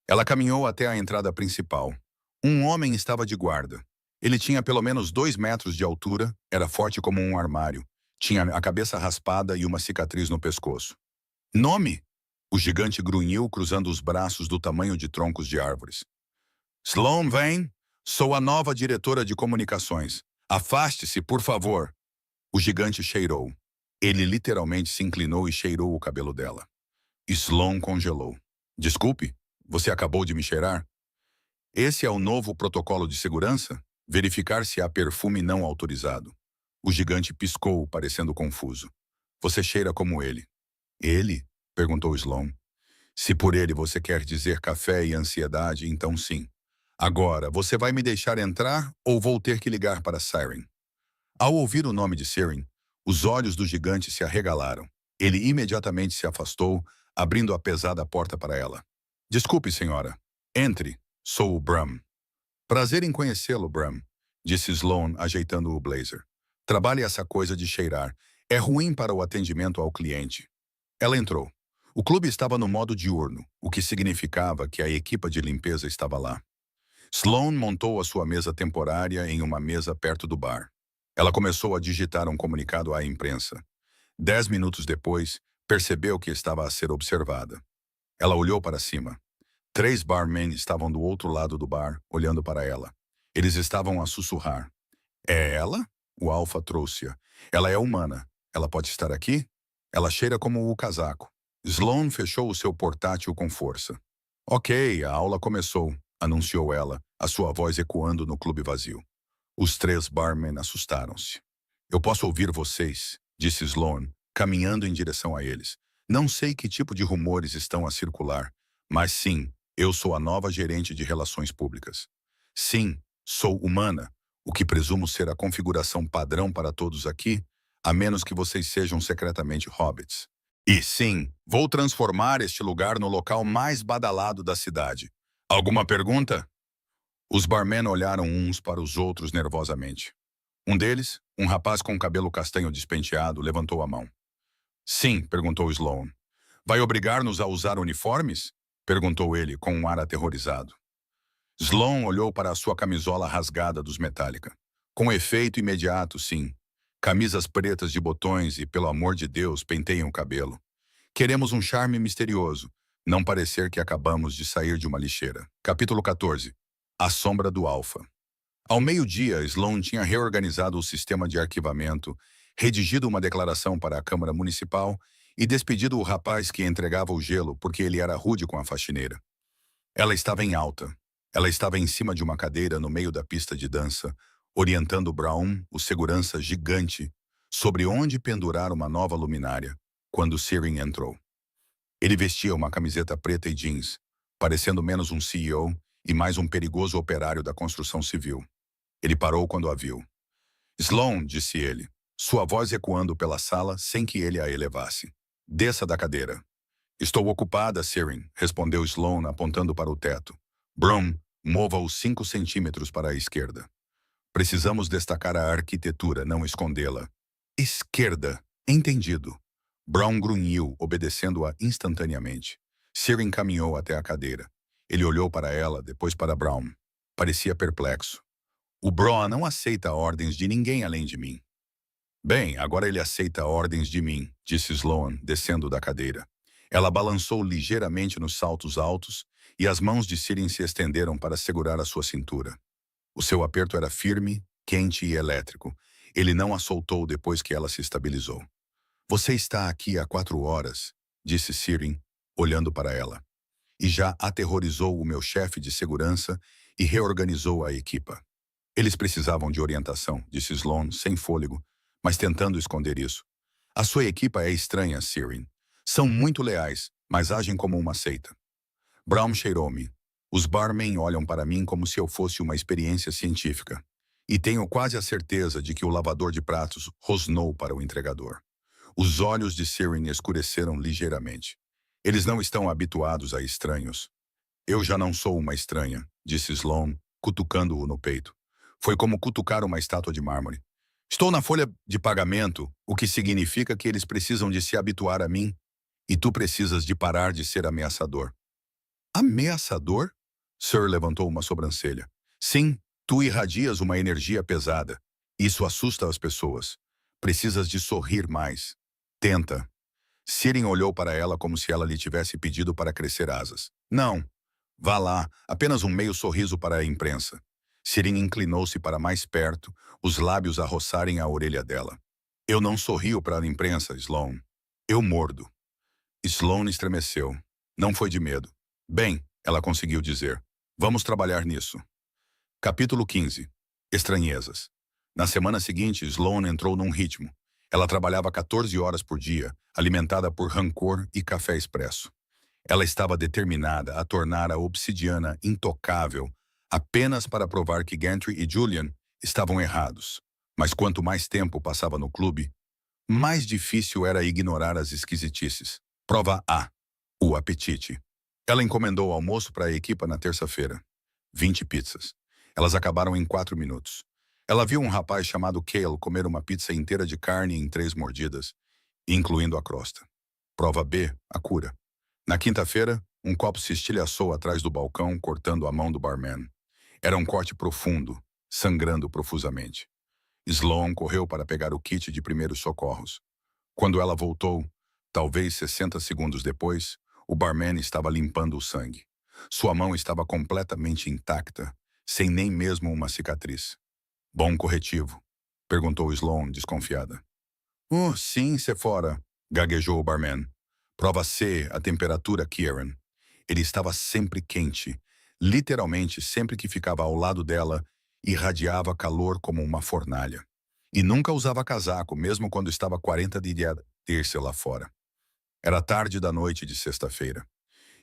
Ela caminhou até a entrada principal. Um homem estava de guarda. Ele tinha pelo menos 2 metros de altura, era forte como um armário. Tinha a cabeça raspada e uma cicatriz no pescoço. Nome? O gigante grunhiu, cruzando os braços do tamanho de troncos de árvores. Sloan Vane, sou a nova diretora de comunicações. Afaste-se, por favor. O gigante cheirou. Ele literalmente se inclinou e cheirou o cabelo dela. Sloan congelou. Desculpe, você acabou de me cheirar? Esse é o novo protocolo de segurança? Verificar se há perfume não autorizado. O gigante piscou, parecendo confuso. Você cheira como ele. Ele? Perguntou Sloan. Se por ele você quer dizer café e ansiedade, então sim. Agora, você vai me deixar entrar ou vou ter que ligar para Siren? Ao ouvir o nome de Siren, os olhos do gigante se arregalaram. Ele imediatamente se afastou, abrindo a pesada porta para ela. Desculpe, senhora. Entre. Sou o Bram. Prazer em conhecê-lo, Bram, disse Sloan, ajeitando o blazer. Trabalhe essa coisa de cheirar. É ruim para o atendimento ao cliente. Ela entrou. O clube estava no modo diurno, o que significava que a equipa de limpeza estava lá. Sloan montou a sua mesa temporária em uma mesa perto do bar. Ela começou a digitar um comunicado à imprensa. 10 minutos depois, percebeu que estava a ser observada. Ela olhou para cima. 3 barmen estavam do outro lado do bar, olhando para ela. Eles estavam a sussurrar. É ela? O Alfa trouxe-a. Ela é humana. Ela pode estar aqui? Ela cheira como o casaco. Sloan fechou o seu portátil com força. Ok, a aula começou, anunciou ela, a sua voz ecoando no clube vazio. Os 3 barmen assustaram-se. Eu posso ouvir vocês, disse Sloan, caminhando em direção a eles. Não sei que tipo de rumores estão a circular, mas sim, eu sou a nova gerente de relações públicas. Sim, sou humana, o que presumo ser a configuração padrão para todos aqui, a menos que vocês sejam secretamente hobbits. E sim, vou transformar este lugar no local mais badalado da cidade. Alguma pergunta? Os barmen olharam uns para os outros nervosamente. Um deles, um rapaz com cabelo castanho despenteado, levantou a mão. Sim, perguntou Sloan. Vai obrigar-nos a usar uniformes? Perguntou ele com um ar aterrorizado. Sloan olhou para a sua camisola rasgada dos Metallica. Com efeito imediato, sim. Camisas pretas de botões e, pelo amor de Deus, penteiem o cabelo. Queremos um charme misterioso, não parecer que acabamos de sair de uma lixeira. Capítulo 14. A Sombra do Alfa. Ao meio-dia, Sloan tinha reorganizado o sistema de arquivamento, redigido uma declaração para a Câmara Municipal e despedido o rapaz que entregava o gelo porque ele era rude com a faxineira. Ela estava em alta. Ela estava em cima de uma cadeira no meio da pista de dança, orientando Brown, o segurança gigante, sobre onde pendurar uma nova luminária, quando Siren entrou. Ele vestia uma camiseta preta e jeans, parecendo menos um CEO, e mais um perigoso operário da construção civil. Ele parou quando a viu. Sloane, disse ele, sua voz ecoando pela sala sem que ele a elevasse. Desça da cadeira. Estou ocupada, Sirin, respondeu Sloane apontando para o teto. Brown, mova-os 5 centímetros para a esquerda. Precisamos destacar a arquitetura, não escondê-la. Esquerda. Entendido. Brown grunhiu, obedecendo-a instantaneamente. Sirin caminhou até a cadeira. Ele olhou para ela, depois para Brown. Parecia perplexo. O Brown não aceita ordens de ninguém além de mim. Bem, agora ele aceita ordens de mim, disse Sloane, descendo da cadeira. Ela balançou ligeiramente nos saltos altos e as mãos de Sirin se estenderam para segurar a sua cintura. O seu aperto era firme, quente e elétrico. Ele não a soltou depois que ela se estabilizou. Você está aqui há 4 horas, disse Sirin, olhando para ela. E já aterrorizou o meu chefe de segurança e reorganizou a equipa. Eles precisavam de orientação, disse Sloane, sem fôlego, mas tentando esconder isso. A sua equipa é estranha, Sirin. São muito leais, mas agem como uma seita. Brown cheirou-me. Os barmen olham para mim como se eu fosse uma experiência científica. E tenho quase a certeza de que o lavador de pratos rosnou para o entregador. Os olhos de Sirin escureceram ligeiramente. Eles não estão habituados a estranhos. Eu já não sou uma estranha, disse Sloane, cutucando-o no peito. Foi como cutucar uma estátua de mármore. Estou na folha de pagamento, o que significa que eles precisam de se habituar a mim. E tu precisas de parar de ser ameaçador. Ameaçador? Sir levantou uma sobrancelha. Sim, tu irradias uma energia pesada. Isso assusta as pessoas. Precisas de sorrir mais. Tenta. Sirin olhou para ela como se ela lhe tivesse pedido para crescer asas. Não. Vá lá, apenas um meio sorriso para a imprensa. Sirin inclinou-se para mais perto, os lábios a roçarem a orelha dela. Eu não sorrio para a imprensa, Sloane. Eu mordo. Sloane estremeceu. Não foi de medo. Bem, ela conseguiu dizer. Vamos trabalhar nisso. Capítulo 15. Estranhezas. Na semana seguinte, Sloane entrou num ritmo. Ela trabalhava 14 horas por dia, alimentada por rancor e café expresso. Ela estava determinada a tornar a obsidiana intocável apenas para provar que Gantry e Julian estavam errados. Mas quanto mais tempo passava no clube, mais difícil era ignorar as esquisitices. Prova A. O apetite. Ela encomendou almoço para a equipa na terça-feira. 20 pizzas. Elas acabaram em 4 minutos. Ela viu um rapaz chamado Cale comer uma pizza inteira de carne em 3 mordidas, incluindo a crosta. Prova B. A cura. Na quinta-feira, um copo se estilhaçou atrás do balcão, cortando a mão do barman. Era um corte profundo, sangrando profusamente. Sloane correu para pegar o kit de primeiros socorros. Quando ela voltou, talvez 60 segundos depois, o barman estava limpando o sangue. Sua mão estava completamente intacta, sem nem mesmo uma cicatriz. Bom corretivo? Perguntou Sloane, desconfiada. Sim, Sephora, gaguejou o barman. Prova C, a temperatura, Kieran. Ele estava sempre quente. Literalmente, sempre que ficava ao lado dela, irradiava calor como uma fornalha. E nunca usava casaco, mesmo quando estava 40 de terça lá fora. Era tarde da noite de sexta-feira.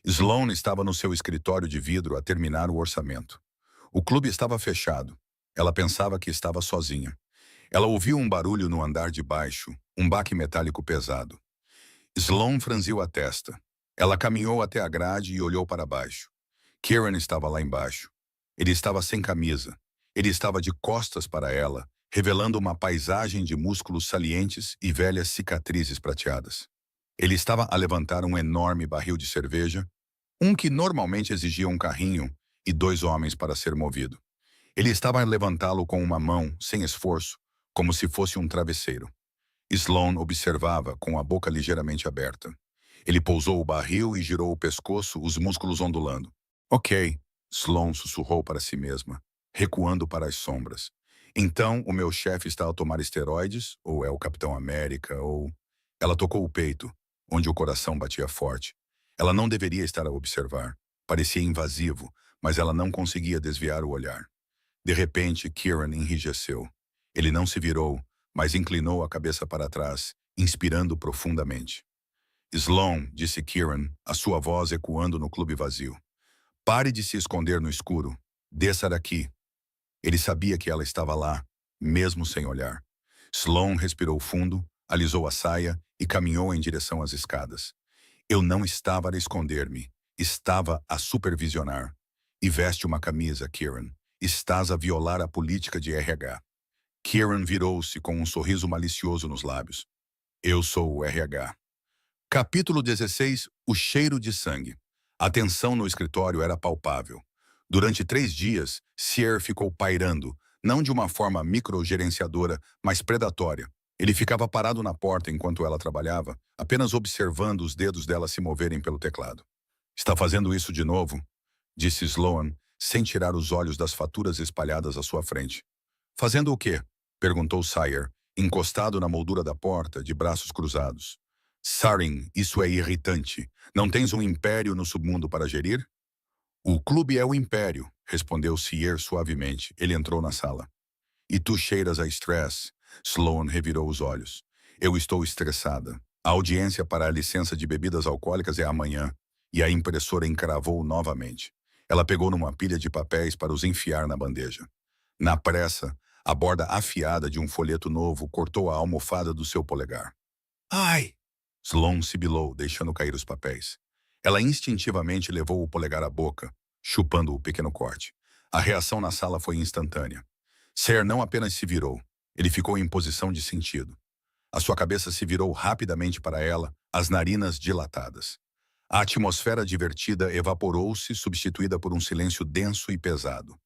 Sloane estava no seu escritório de vidro a terminar o orçamento. O clube estava fechado. Ela pensava que estava sozinha. Ela ouviu um barulho no andar de baixo, um baque metálico pesado. Sloane franziu a testa. Ela caminhou até a grade e olhou para baixo. Kieran estava lá embaixo. Ele estava sem camisa. Ele estava de costas para ela, revelando uma paisagem de músculos salientes e velhas cicatrizes prateadas. Ele estava a levantar um enorme barril de cerveja, um que normalmente exigia um carrinho e 2 homens para ser movido. Ele estava a levantá-lo com uma mão, sem esforço, como se fosse um travesseiro. Sloane observava, com a boca ligeiramente aberta. Ele pousou o barril e girou o pescoço, os músculos ondulando. Ok, Sloane sussurrou para si mesma, recuando para as sombras. Então, o meu chefe está a tomar esteroides, ou é o Capitão América, ou... Ela tocou o peito, onde o coração batia forte. Ela não deveria estar a observar. Parecia invasivo, mas ela não conseguia desviar o olhar. De repente, Kieran enrijeceu. Ele não se virou, mas inclinou a cabeça para trás, inspirando profundamente. Sloane, disse Kieran, a sua voz ecoando no clube vazio. Pare de se esconder no escuro. Desça daqui. Ele sabia que ela estava lá, mesmo sem olhar. Sloan respirou fundo, alisou a saia e caminhou em direção às escadas. Eu não estava a esconder-me. Estava a supervisionar. E veste uma camisa, Kieran. Estás a violar a política de RH. Kieran virou-se com um sorriso malicioso nos lábios. Eu sou o RH. Capítulo 16. O cheiro de sangue. A tensão no escritório era palpável. Durante 3 dias, Sier ficou pairando, não de uma forma microgerenciadora, mas predatória. Ele ficava parado na porta enquanto ela trabalhava, apenas observando os dedos dela se moverem pelo teclado. Está fazendo isso de novo? Disse Sloan, sem tirar os olhos das faturas espalhadas à sua frente. Fazendo o quê? Perguntou Sire, encostado na moldura da porta, de braços cruzados. Sarin, isso é irritante. Não tens um império no submundo para gerir? O clube é o império, respondeu Sier suavemente. Ele entrou na sala. E tu cheiras a estresse. Sloan revirou os olhos. Eu estou estressada. A audiência para a licença de bebidas alcoólicas é amanhã. E a impressora encravou novamente. Ela pegou numa pilha de papéis para os enfiar na bandeja. Na pressa, a borda afiada de um folheto novo cortou a almofada do seu polegar. Ai! Sloan sibilou, deixando cair os papéis. Ela instintivamente levou o polegar à boca, chupando o pequeno corte. A reação na sala foi instantânea. Ser não apenas se virou, ele ficou em posição de sentido. A sua cabeça se virou rapidamente para ela, as narinas dilatadas. A atmosfera divertida evaporou-se, substituída por um silêncio denso e pesado.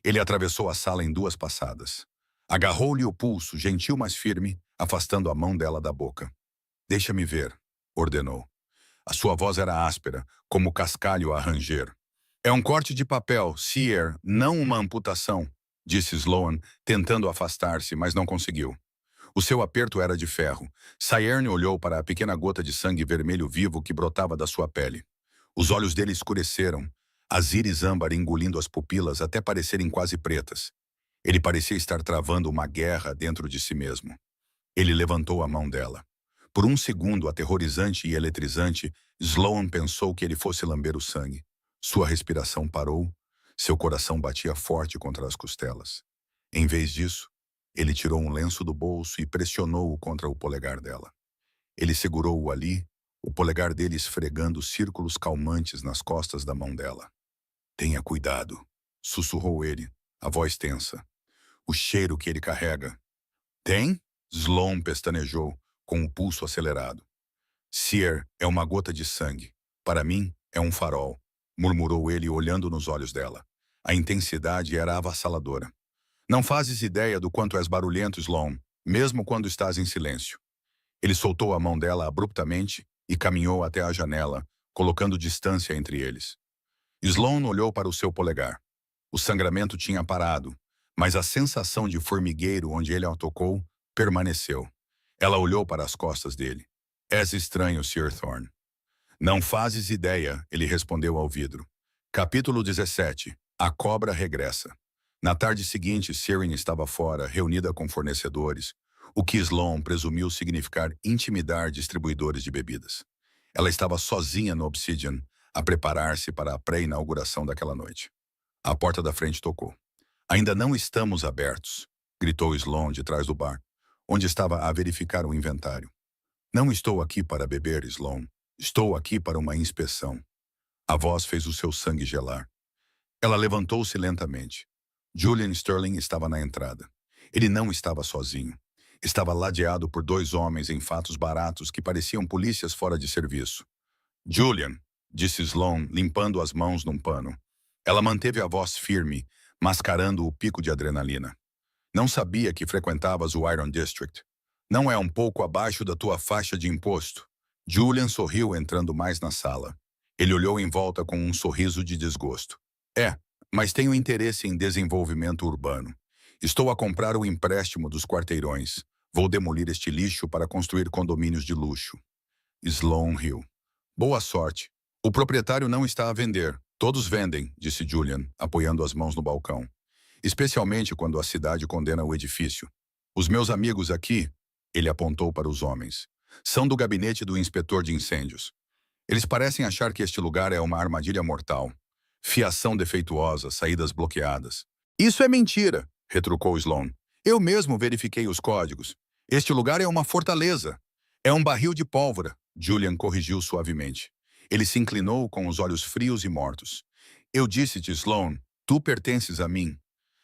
Ele atravessou a sala em 2 passadas. Agarrou-lhe o pulso, gentil mas firme, afastando a mão dela da boca. Deixa-me ver, ordenou. A sua voz era áspera, como cascalho a ranger. É um corte de papel, Sier, não uma amputação, disse Sloan, tentando afastar-se, mas não conseguiu. O seu aperto era de ferro. Sayerne olhou para a pequena gota de sangue vermelho vivo que brotava da sua pele. Os olhos dele escureceram, as íris âmbar engolindo as pupilas até parecerem quase pretas. Ele parecia estar travando uma guerra dentro de si mesmo. Ele levantou a mão dela. Por um segundo aterrorizante e eletrizante, Sloan pensou que ele fosse lamber o sangue. Sua respiração parou, seu coração batia forte contra as costelas. Em vez disso, ele tirou um lenço do bolso e pressionou-o contra o polegar dela. Ele segurou-o ali, o polegar dele esfregando círculos calmantes nas costas da mão dela. Tenha cuidado, sussurrou ele, a voz tensa. O cheiro que ele carrega. Tem? Sloan pestanejou, com o pulso acelerado. Sier é uma gota de sangue. Para mim, é um farol, murmurou ele olhando nos olhos dela. A intensidade era avassaladora. Não fazes ideia do quanto és barulhento, Sloan, mesmo quando estás em silêncio. Ele soltou a mão dela abruptamente e caminhou até a janela, colocando distância entre eles. Sloan olhou para o seu polegar. O sangramento tinha parado, mas a sensação de formigueiro onde ele a tocou permaneceu. Ela olhou para as costas dele. És estranho, Sir Thorne. Não fazes ideia, ele respondeu ao vidro. Capítulo 17. A cobra regressa. Na tarde seguinte, Siren estava fora, reunida com fornecedores, o que Sloan presumiu significar intimidar distribuidores de bebidas. Ela estava sozinha no Obsidian, a preparar-se para a pré-inauguração daquela noite. A porta da frente tocou. Ainda não estamos abertos, gritou Sloan de trás do bar, onde estava a verificar o inventário. Não estou aqui para beber, Sloan. Estou aqui para uma inspeção. A voz fez o seu sangue gelar. Ela levantou-se lentamente. Julian Sterling estava na entrada. Ele não estava sozinho. Estava ladeado por 2 homens em fatos baratos que pareciam polícias fora de serviço. Julian, disse Sloan, limpando as mãos num pano. Ela manteve a voz firme, mascarando o pico de adrenalina. Não sabia que frequentavas o Iron District. Não é um pouco abaixo da tua faixa de imposto? Julian sorriu entrando mais na sala. Ele olhou em volta com um sorriso de desgosto. É, mas tenho interesse em desenvolvimento urbano. Estou a comprar o empréstimo dos quarteirões. Vou demolir este lixo para construir condomínios de luxo. Sloan riu. Boa sorte. O proprietário não está a vender. Todos vendem, disse Julian, apoiando as mãos no balcão. Especialmente quando a cidade condena o edifício. Os meus amigos aqui, ele apontou para os homens, são do gabinete do inspetor de incêndios. Eles parecem achar que este lugar é uma armadilha mortal. Fiação defeituosa, saídas bloqueadas. Isso é mentira, retrucou Sloan. Eu mesmo verifiquei os códigos. Este lugar é uma fortaleza. É um barril de pólvora, Julian corrigiu suavemente. Ele se inclinou com os olhos frios e mortos. Eu disse-te, Sloan, tu pertences a mim.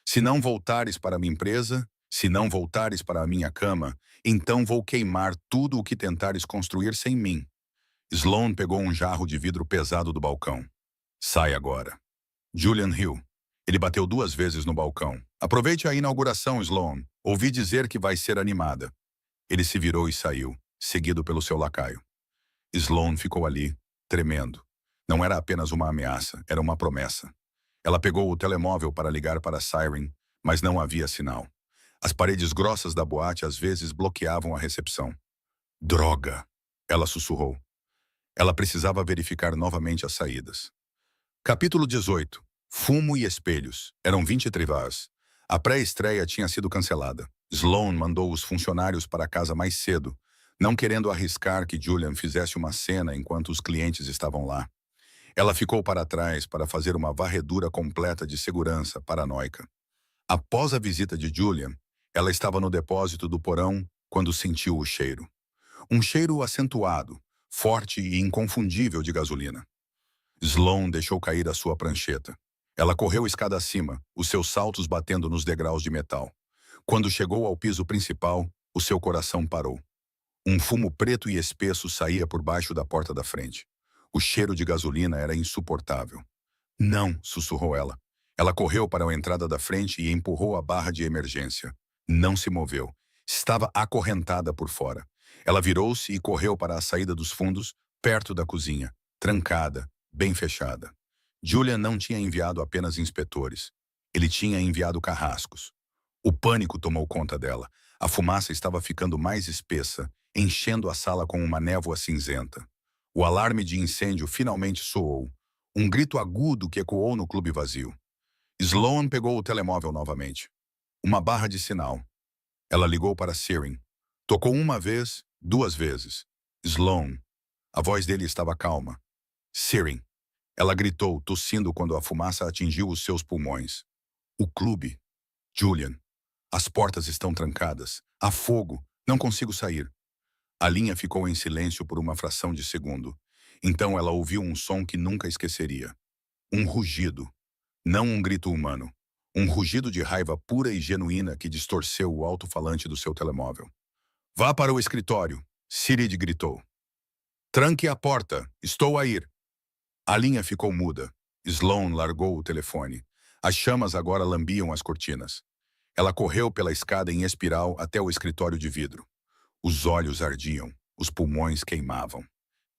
Se não voltares para a minha empresa, se não voltares para a minha cama, então vou queimar tudo o que tentares construir sem mim. Sloan pegou um jarro de vidro pesado do balcão. Sai agora. Julian riu. Ele bateu 2 vezes no balcão. Aproveite a inauguração, Sloan. Ouvi dizer que vai ser animada. Ele se virou e saiu, seguido pelo seu lacaio. Sloan ficou ali, tremendo. Não era apenas uma ameaça, era uma promessa. Ela pegou o telemóvel para ligar para a Siren, mas não havia sinal. As paredes grossas da boate às vezes bloqueavam a recepção. Droga! Ela sussurrou. Ela precisava verificar novamente as saídas. Capítulo 18. Fumo e espelhos. Eram 20 trivás. A pré-estreia tinha sido cancelada. Sloan mandou os funcionários para casa mais cedo, não querendo arriscar que Julian fizesse uma cena enquanto os clientes estavam lá. Ela ficou para trás para fazer uma varredura completa de segurança paranoica. Após a visita de Julian, ela estava no depósito do porão quando sentiu o cheiro. Um cheiro acentuado, forte e inconfundível de gasolina. Sloan deixou cair a sua prancheta. Ela correu escada acima, os seus saltos batendo nos degraus de metal. Quando chegou ao piso principal, o seu coração parou. Um fumo preto e espesso saía por baixo da porta da frente. O cheiro de gasolina era insuportável. Não, sussurrou ela. Ela correu para a entrada da frente e empurrou a barra de emergência. Não se moveu. Estava acorrentada por fora. Ela virou-se e correu para a saída dos fundos, perto da cozinha, trancada, bem fechada. Julian não tinha enviado apenas inspetores. Ele tinha enviado carrascos. O pânico tomou conta dela. A fumaça estava ficando mais espessa, enchendo a sala com uma névoa cinzenta. O alarme de incêndio finalmente soou. Um grito agudo que ecoou no clube vazio. Sloan pegou o telemóvel novamente. Uma barra de sinal. Ela ligou para Siren. Tocou 1 vez, 2 vezes. Sloan. A voz dele estava calma. Siren. Ela gritou, tossindo quando a fumaça atingiu os seus pulmões. O clube. Julian. As portas estão trancadas. Há fogo. Não consigo sair. A linha ficou em silêncio por uma fração de segundo. Então ela ouviu um som que nunca esqueceria. Um rugido. Não um grito humano. Um rugido de raiva pura e genuína que distorceu o alto-falante do seu telemóvel. Vá para o escritório, Sirid gritou. Tranque a porta. Estou a ir. A linha ficou muda. Sloan largou o telefone. As chamas agora lambiam as cortinas. Ela correu pela escada em espiral até o escritório de vidro. Os olhos ardiam. Os pulmões queimavam.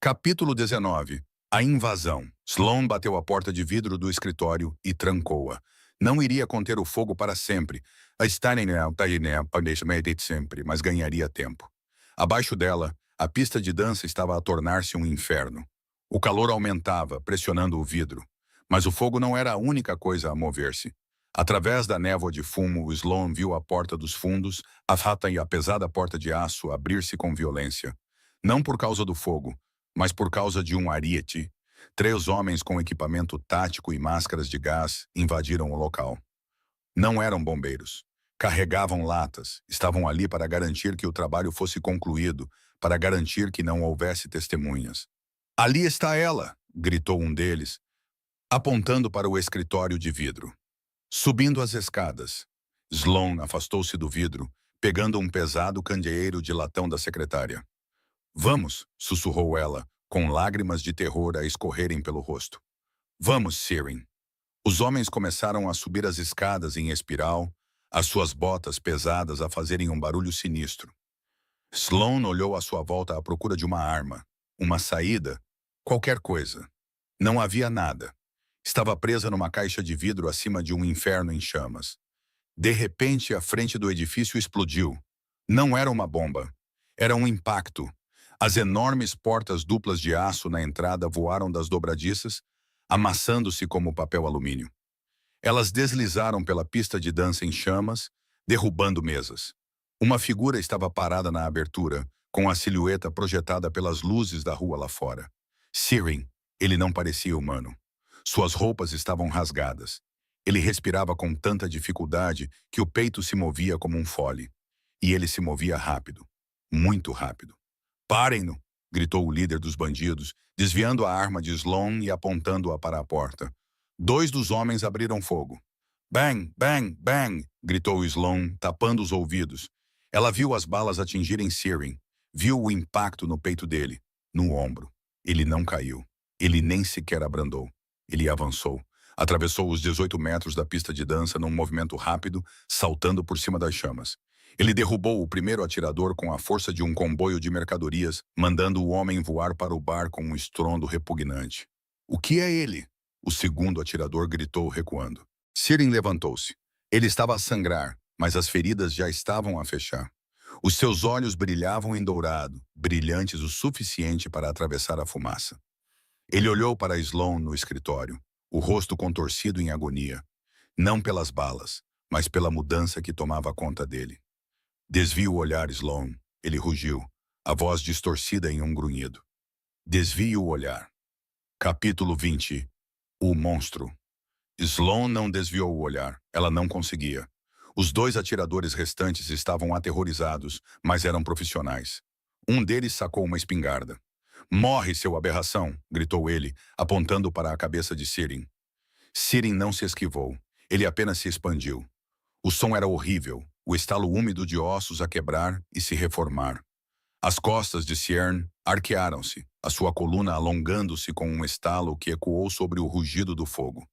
Capítulo 19. A invasão. Sloan bateu a porta de vidro do escritório e trancou-a. Não iria conter o fogo para sempre. Sempre, mas ganharia tempo. Abaixo dela, a pista de dança estava a tornar-se um inferno. O calor aumentava, pressionando o vidro. Mas o fogo não era a única coisa a mover-se. Através da névoa de fumo, Sloan viu a porta dos fundos, a rata e a pesada porta de aço abrir-se com violência. Não por causa do fogo, mas por causa de um ariete. 3 homens com equipamento tático e máscaras de gás invadiram o local. Não eram bombeiros. Carregavam latas, estavam ali para garantir que o trabalho fosse concluído, para garantir que não houvesse testemunhas. Ali está ela, gritou um deles, apontando para o escritório de vidro. Subindo as escadas, Sloan afastou-se do vidro, pegando um pesado candeeiro de latão da secretária. Vamos, sussurrou ela, com lágrimas de terror a escorrerem pelo rosto. Vamos, Siren. Os homens começaram a subir as escadas em espiral, as suas botas pesadas a fazerem um barulho sinistro. Sloan olhou à sua volta à procura de uma arma, uma saída, qualquer coisa. Não havia nada. Estava presa numa caixa de vidro acima de um inferno em chamas. De repente, a frente do edifício explodiu. Não era uma bomba. Era um impacto. As enormes portas duplas de aço na entrada voaram das dobradiças, amassando-se como papel alumínio. Elas deslizaram pela pista de dança em chamas, derrubando mesas. Uma figura estava parada na abertura, com a silhueta projetada pelas luzes da rua lá fora. Siren, ele não parecia humano. Suas roupas estavam rasgadas. Ele respirava com tanta dificuldade que o peito se movia como um fole. E ele se movia rápido. Muito rápido. "Parem-no!" gritou o líder dos bandidos, desviando a arma de Sloan e apontando-a para a porta. Dois dos homens abriram fogo. "Bang, bang, bang!" gritou Sloan, tapando os ouvidos. Ela viu as balas atingirem Siren. Viu o impacto no peito dele, no ombro. Ele não caiu. Ele nem sequer abrandou. Ele avançou. Atravessou os 18 metros da pista de dança num movimento rápido, saltando por cima das chamas. Ele derrubou o primeiro atirador com a força de um comboio de mercadorias, mandando o homem voar para o bar com um estrondo repugnante. "O que é ele?" O segundo atirador gritou, recuando. Siren levantou-se. Ele estava a sangrar, mas as feridas já estavam a fechar. Os seus olhos brilhavam em dourado, brilhantes o suficiente para atravessar a fumaça. Ele olhou para Sloan no escritório, o rosto contorcido em agonia. Não pelas balas, mas pela mudança que tomava conta dele. "Desvie o olhar, Sloan", ele rugiu, a voz distorcida em um grunhido. "Desvie o olhar." Capítulo 20. O monstro. Sloan não desviou o olhar. Ela não conseguia. Os dois atiradores restantes estavam aterrorizados, mas eram profissionais. Um deles sacou uma espingarda. "Morre, seu aberração!" gritou ele, apontando para a cabeça de Siren. Siren não se esquivou. Ele apenas se expandiu. O som era horrível, o estalo úmido de ossos a quebrar e se reformar. As costas de Siren arquearam-se, a sua coluna alongando-se com um estalo que ecoou sobre o rugido do fogo.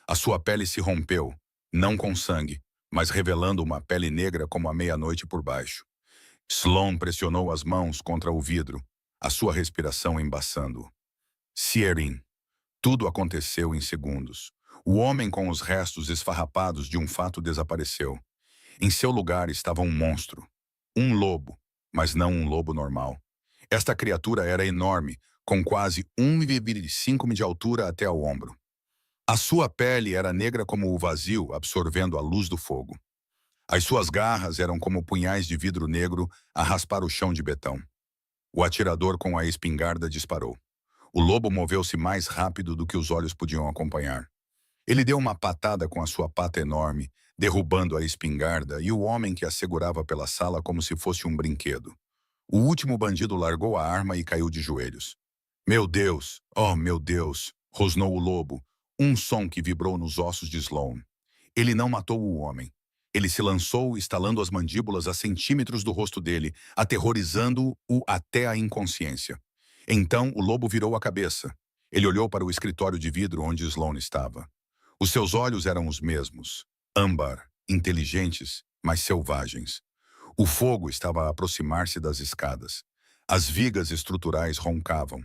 A sua pele se rompeu, não com sangue, mas revelando uma pele negra como a meia-noite por baixo. Sloan pressionou as mãos contra o vidro, a sua respiração embaçando-o. Siren. Tudo aconteceu em segundos. O homem com os restos esfarrapados de um fato desapareceu. Em seu lugar estava um monstro. Um lobo, mas não um lobo normal. Esta criatura era enorme, com quase 1,5 de altura até ao ombro. A sua pele era negra como o vazio, absorvendo a luz do fogo. As suas garras eram como punhais de vidro negro a raspar o chão de betão. O atirador com a espingarda disparou. O lobo moveu-se mais rápido do que os olhos podiam acompanhar. Ele deu uma patada com a sua pata enorme, derrubando a espingarda e o homem que a segurava pela sala como se fosse um brinquedo. O último bandido largou a arma e caiu de joelhos. "Meu Deus! Oh, meu Deus!" rosnou o lobo, um som que vibrou nos ossos de Sloan. Ele não matou o homem. Ele se lançou, estalando as mandíbulas a centímetros do rosto dele, aterrorizando-o até a inconsciência. Então, o lobo virou a cabeça. Ele olhou para o escritório de vidro onde Sloan estava. Os seus olhos eram os mesmos, âmbar, inteligentes, mas selvagens. O fogo estava a aproximar-se das escadas. As vigas estruturais roncavam.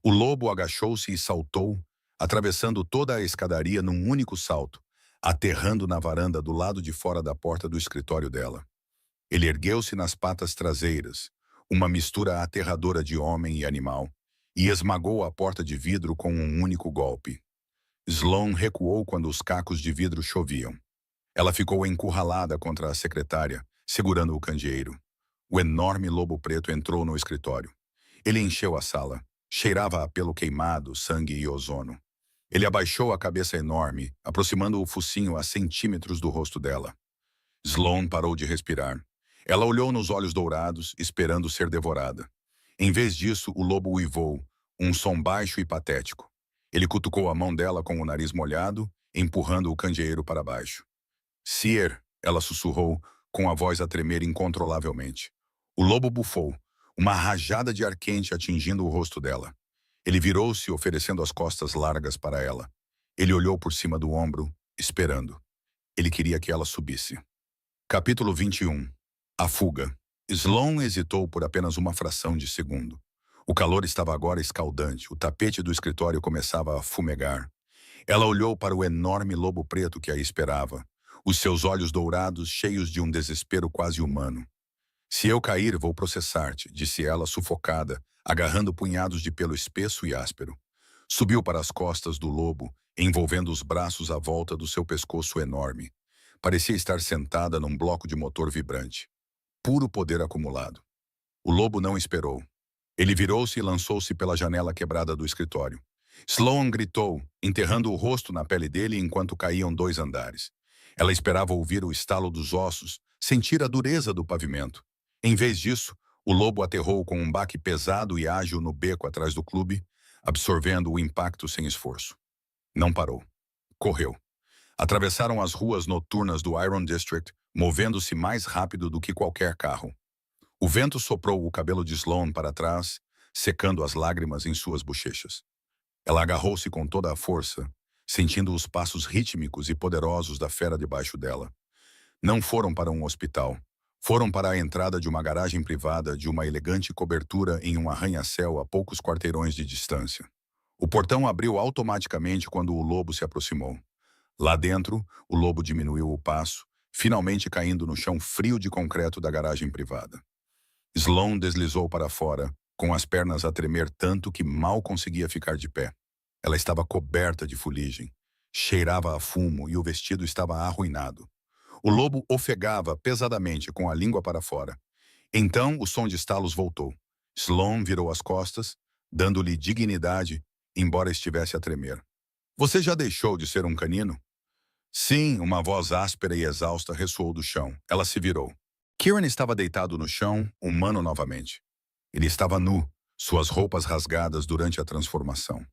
O lobo agachou-se e saltou, atravessando toda a escadaria num único salto, aterrando na varanda do lado de fora da porta do escritório dela. Ele ergueu-se nas patas traseiras, uma mistura aterradora de homem e animal, e esmagou a porta de vidro com um único golpe. Sloan recuou quando os cacos de vidro choviam. Ela ficou encurralada contra a secretária, segurando o candeeiro. O enorme lobo preto entrou no escritório. Ele encheu a sala. Cheirava a pelo queimado, sangue e ozono. Ele abaixou a cabeça enorme, aproximando o focinho a centímetros do rosto dela. Sloan parou de respirar. Ela olhou nos olhos dourados, esperando ser devorada. Em vez disso, o lobo uivou, um som baixo e patético. Ele cutucou a mão dela com o nariz molhado, empurrando o candeeiro para baixo. "Sier", ela sussurrou, com a voz a tremer incontrolavelmente. O lobo bufou, uma rajada de ar quente atingindo o rosto dela. Ele virou-se, oferecendo as costas largas para ela. Ele olhou por cima do ombro, esperando. Ele queria que ela subisse. Capítulo 21. A fuga. Sloan hesitou por apenas uma fração de segundo. O calor estava agora escaldante, o tapete do escritório começava a fumegar. Ela olhou para o enorme lobo preto que a esperava, os seus olhos dourados cheios de um desespero quase humano. "Se eu cair, vou processar-te", disse ela, sufocada, agarrando punhados de pelo espesso e áspero. Subiu para as costas do lobo, envolvendo os braços à volta do seu pescoço enorme. Parecia estar sentada num bloco de motor vibrante. Puro poder acumulado. O lobo não esperou. Ele virou-se e lançou-se pela janela quebrada do escritório. Sloan gritou, enterrando o rosto na pele dele enquanto caíam 2 andares. Ela esperava ouvir o estalo dos ossos, sentir a dureza do pavimento. Em vez disso, o lobo aterrou com um baque pesado e ágil no beco atrás do clube, absorvendo o impacto sem esforço. Não parou. Correu. Atravessaram as ruas noturnas do Iron District, movendo-se mais rápido do que qualquer carro. O vento soprou o cabelo de Sloan para trás, secando as lágrimas em suas bochechas. Ela agarrou-se com toda a força, sentindo os passos rítmicos e poderosos da fera debaixo dela. Não foram para um hospital. Foram para a entrada de uma garagem privada de uma elegante cobertura em um arranha-céu a poucos quarteirões de distância. O portão abriu automaticamente quando o lobo se aproximou. Lá dentro, o lobo diminuiu o passo, finalmente caindo no chão frio de concreto da garagem privada. Sloan deslizou para fora, com as pernas a tremer tanto que mal conseguia ficar de pé. Ela estava coberta de fuligem, cheirava a fumo e o vestido estava arruinado. O lobo ofegava pesadamente com a língua para fora. Então o som de estalos voltou. Sloan virou as costas, dando-lhe dignidade, embora estivesse a tremer. Você já deixou de ser um canino? Sim, uma voz áspera e exausta ressoou do chão. Ela se virou. Kieran estava deitado no chão, humano novamente. Ele estava nu, suas roupas rasgadas durante a transformação.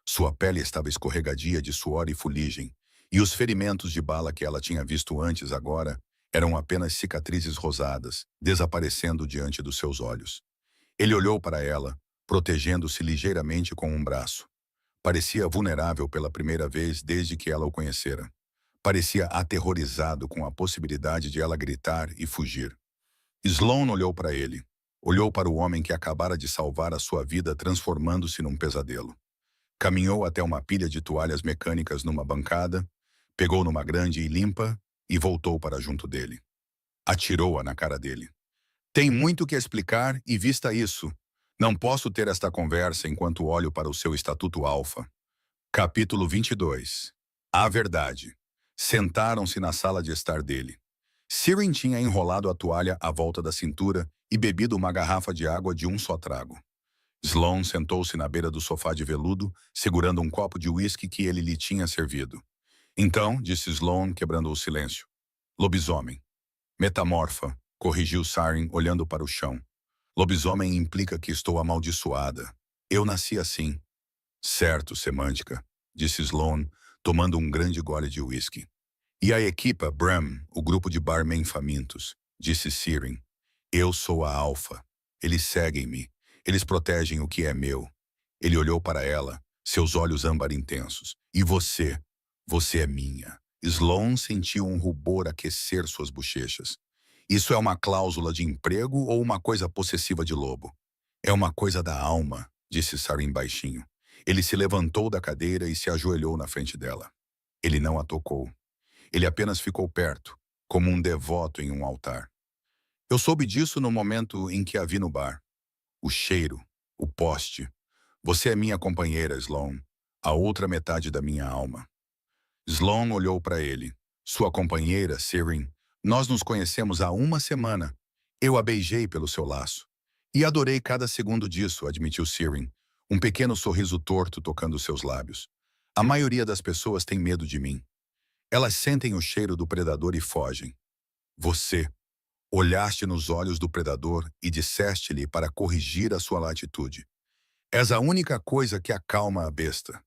Sua pele estava escorregadia de suor e fuligem, e os ferimentos de bala que ela tinha visto antes agora eram apenas cicatrizes rosadas, desaparecendo diante dos seus olhos. Ele olhou para ela, protegendo-se ligeiramente com um braço. Parecia vulnerável pela primeira vez desde que ela o conhecera. Parecia aterrorizado com a possibilidade de ela gritar e fugir. Sloan olhou para ele. Olhou para o homem que acabara de salvar a sua vida transformando-se num pesadelo. Caminhou até uma pilha de toalhas mecânicas numa bancada, pegou numa grande e limpa e voltou para junto dele. Atirou-a na cara dele. Tem muito que explicar e vista isso. Não posso ter esta conversa enquanto olho para o seu estatuto alfa. Capítulo 22. A verdade. Sentaram-se na sala de estar dele. Siren tinha enrolado a toalha à volta da cintura e bebido uma garrafa de água de um só trago. Sloan sentou-se na beira do sofá de veludo, segurando um copo de uísque que ele lhe tinha servido. Então, disse Sloan, quebrando o silêncio. Lobisomem. Metamorfa, corrigiu Siren, olhando para o chão. Lobisomem implica que estou amaldiçoada. Eu nasci assim. Certo, semântica, disse Sloan, tomando um grande gole de uísque. E a equipa Bram, o grupo de barman famintos, disse Siren. Eu sou a Alfa. Eles seguem-me. Eles protegem o que é meu. Ele olhou para ela, seus olhos âmbar intensos. E você? Você é minha. Sloan sentiu um rubor aquecer suas bochechas. Isso é uma cláusula de emprego ou uma coisa possessiva de lobo? É uma coisa da alma, disse Siren baixinho. Ele se levantou da cadeira e se ajoelhou na frente dela. Ele não a tocou. Ele apenas ficou perto, como um devoto em um altar. Eu soube disso no momento em que a vi no bar. O cheiro, o poste. Você é minha companheira, Sloan. A outra metade da minha alma. Sloan olhou para ele. Sua companheira, Siren. Nós nos conhecemos há uma semana. Eu a beijei pelo seu laço. E adorei cada segundo disso, admitiu Siren. Um pequeno sorriso torto tocando seus lábios. A maioria das pessoas tem medo de mim. Elas sentem o cheiro do predador e fogem. Você olhaste nos olhos do predador e disseste-lhe para corrigir a sua latitude. És a única coisa que acalma a besta.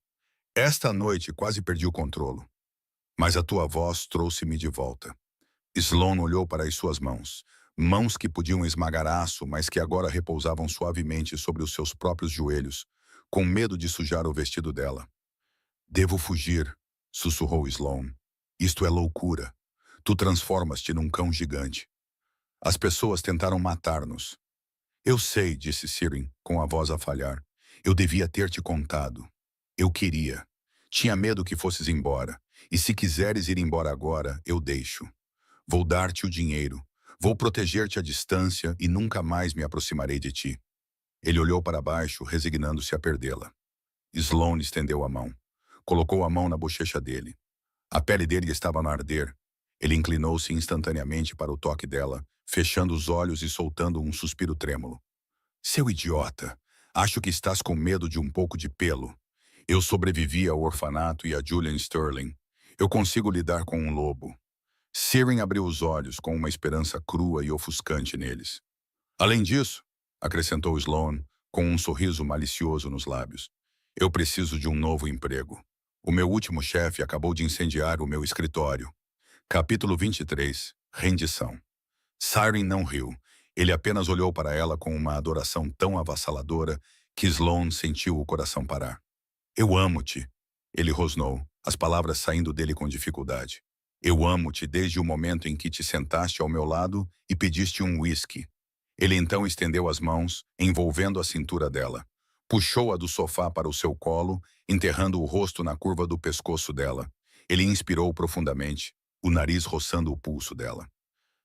Esta noite quase perdi o controlo. Mas a tua voz trouxe-me de volta. Sloan olhou para as suas mãos. Mãos que podiam esmagar aço, mas que agora repousavam suavemente sobre os seus próprios joelhos, com medo de sujar o vestido dela. Devo fugir, sussurrou Sloan. Isto é loucura. Tu transformas-te num cão gigante. As pessoas tentaram matar-nos. Eu sei, disse Siren, com a voz a falhar. Eu devia ter te contado. Eu queria. Tinha medo que fosses embora. E se quiseres ir embora agora, eu deixo. Vou dar-te o dinheiro. Vou proteger-te à distância e nunca mais me aproximarei de ti. Ele olhou para baixo, resignando-se a perdê-la. Sloan estendeu a mão. Colocou a mão na bochecha dele. A pele dele estava a arder. Ele inclinou-se instantaneamente para o toque dela, fechando os olhos e soltando um suspiro trêmulo. Seu idiota! Acho que estás com medo de um pouco de pelo. Eu sobrevivi ao orfanato e a Julian Sterling. Eu consigo lidar com um lobo. Siren abriu os olhos com uma esperança crua e ofuscante neles. Além disso, acrescentou Sloane, com um sorriso malicioso nos lábios, eu preciso de um novo emprego. O meu último chefe acabou de incendiar o meu escritório. Capítulo 23. Rendição. Siren não riu. Ele apenas olhou para ela com uma adoração tão avassaladora que Sloane sentiu o coração parar. Eu amo-te, ele rosnou, as palavras saindo dele com dificuldade. Eu amo-te desde o momento em que te sentaste ao meu lado e pediste um whisky. Ele então estendeu as mãos, envolvendo a cintura dela. Puxou-a do sofá para o seu colo, enterrando o rosto na curva do pescoço dela. Ele inspirou profundamente, o nariz roçando o pulso dela.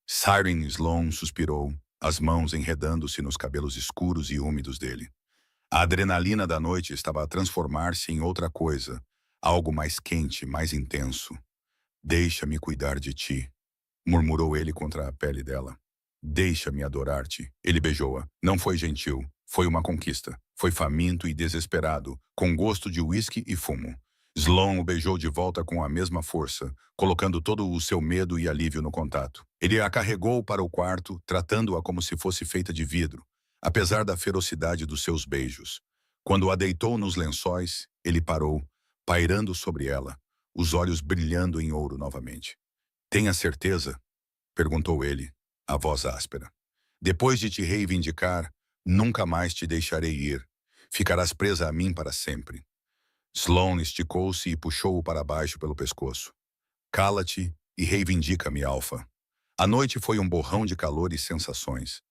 Siren Sloane suspirou, as mãos enredando-se nos cabelos escuros e úmidos dele. A adrenalina da noite estava a transformar-se em outra coisa, algo mais quente, mais intenso. Deixa-me cuidar de ti, murmurou ele contra a pele dela. Deixa-me adorar-te. Ele beijou-a. Não foi gentil. Foi uma conquista. Foi faminto e desesperado, com gosto de uísque e fumo. Sloane o beijou de volta com a mesma força, colocando todo o seu medo e alívio no contato. Ele a carregou para o quarto, tratando-a como se fosse feita de vidro, apesar da ferocidade dos seus beijos. Quando a deitou nos lençóis, ele parou, pairando sobre ela, os olhos brilhando em ouro novamente. Tenha certeza? Perguntou ele, a voz áspera. Depois de te reivindicar, nunca mais te deixarei ir. Ficarás presa a mim para sempre. Sloane esticou-se e puxou-o para baixo pelo pescoço. Cala-te e reivindica-me, Alfa. A noite foi um borrão de calor e sensações.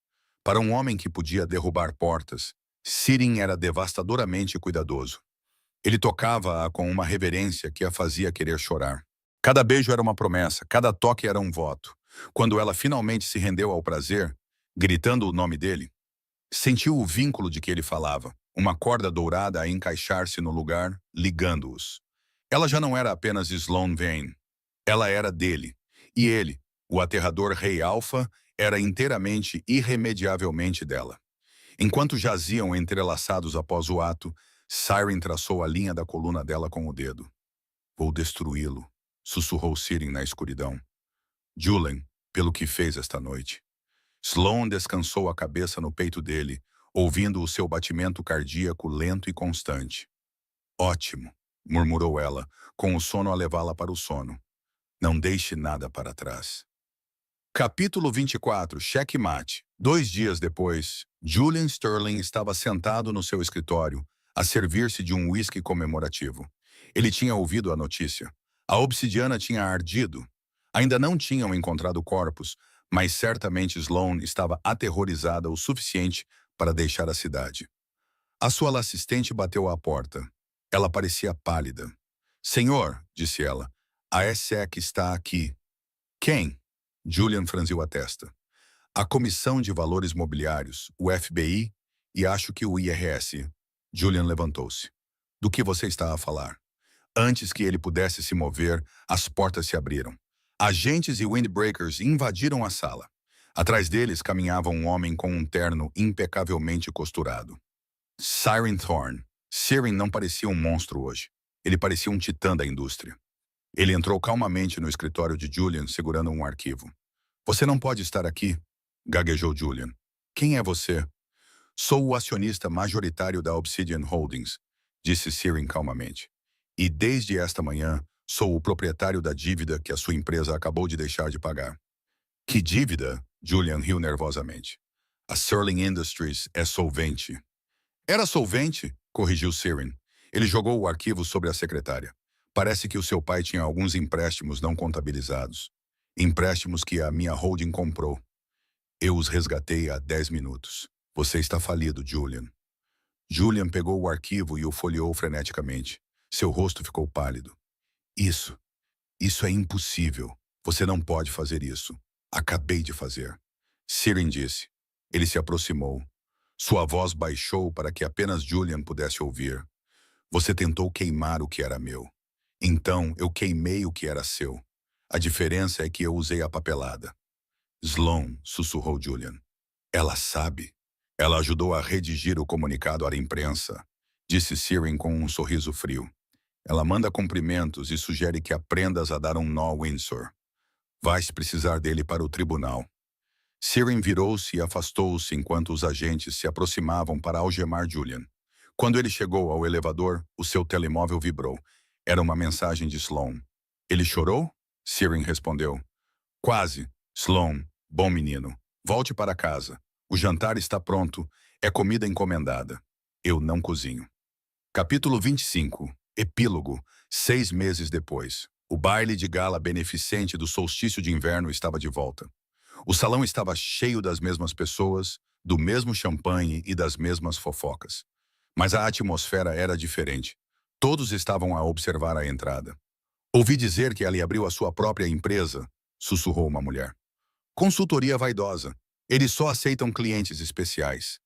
Para um homem que podia derrubar portas, Siren era devastadoramente cuidadoso. Ele tocava-a com uma reverência que a fazia querer chorar. Cada beijo era uma promessa, cada toque era um voto. Quando ela finalmente se rendeu ao prazer, gritando o nome dele, sentiu o vínculo de que ele falava, uma corda dourada a encaixar-se no lugar, ligando-os. Ela já não era apenas Sloane Vane. Ela era dele. E ele, o aterrador Rei Alfa, era inteiramente, irremediavelmente dela. Enquanto jaziam entrelaçados após o ato, Siren traçou a linha da coluna dela com o dedo. Vou destruí-lo, sussurrou Siren na escuridão. Julian, pelo que fez esta noite. Sloane descansou a cabeça no peito dele, ouvindo o seu batimento cardíaco lento e constante. Ótimo, murmurou ela, com o sono a levá-la para o sono. Não deixe nada para trás. Capítulo 24. Checkmate. 2 dias depois, Julian Sterling estava sentado no seu escritório, a servir-se de um uísque comemorativo. Ele tinha ouvido a notícia. A obsidiana tinha ardido. Ainda não tinham encontrado corpos, mas certamente Sloane estava aterrorizada o suficiente para deixar a cidade. A sua assistente bateu à porta. Ela parecia pálida. Senhor, disse ela, a SEC está aqui. Quem? Julian franziu a testa. A Comissão de Valores Mobiliários, o FBI e acho que o IRS. Julian levantou-se. Do que você está a falar? Antes que ele pudesse se mover, as portas se abriram. Agentes e windbreakers invadiram a sala. Atrás deles caminhava um homem com um terno impecavelmente costurado. Siren Thorne. Siren não parecia um monstro hoje. Ele parecia um titã da indústria. Ele entrou calmamente no escritório de Julian, segurando um arquivo. Você não pode estar aqui, gaguejou Julian. Quem é você? Sou o acionista majoritário da Obsidian Holdings, disse Siren calmamente. E desde esta manhã, sou o proprietário da dívida que a sua empresa acabou de deixar de pagar. Que dívida? Julian riu nervosamente. A Sterling Industries é solvente. Era solvente? Corrigiu Siren. Ele jogou o arquivo sobre a secretária. Parece que o seu pai tinha alguns empréstimos não contabilizados. Empréstimos que a minha holding comprou. Eu os resgatei há 10 minutos. Você está falido, Julian. Julian pegou o arquivo e o folheou freneticamente. Seu rosto ficou pálido. Isso é impossível. Você não pode fazer isso. Acabei de fazer. Siren disse. Ele se aproximou. Sua voz baixou para que apenas Julian pudesse ouvir. Você tentou queimar o que era meu. Então, eu queimei o que era seu. A diferença é que eu usei a papelada. Sloane, sussurrou Julian. Ela sabe. Ela ajudou a redigir o comunicado à imprensa. disse Siren com um sorriso frio. Ela manda cumprimentos e sugere que aprendas a dar um nó Windsor. Vais precisar dele para o tribunal. Siren virou-se e afastou-se enquanto os agentes se aproximavam para algemar Julian. Quando ele chegou ao elevador, o seu telemóvel vibrou. Era uma mensagem de Sloan. Ele chorou? Siren respondeu. Quase. Sloan, bom menino. Volte para casa. O jantar está pronto. É comida encomendada. Eu não cozinho. Capítulo 25. Epílogo. 6 meses depois. O baile de gala beneficente do solstício de inverno estava de volta. O salão estava cheio das mesmas pessoas, do mesmo champanhe e das mesmas fofocas. Mas a atmosfera era diferente. Todos estavam a observar a entrada. Ouvi dizer que ela abriu a sua própria empresa, sussurrou uma mulher. Consultoria vaidosa. Eles só aceitam clientes especiais.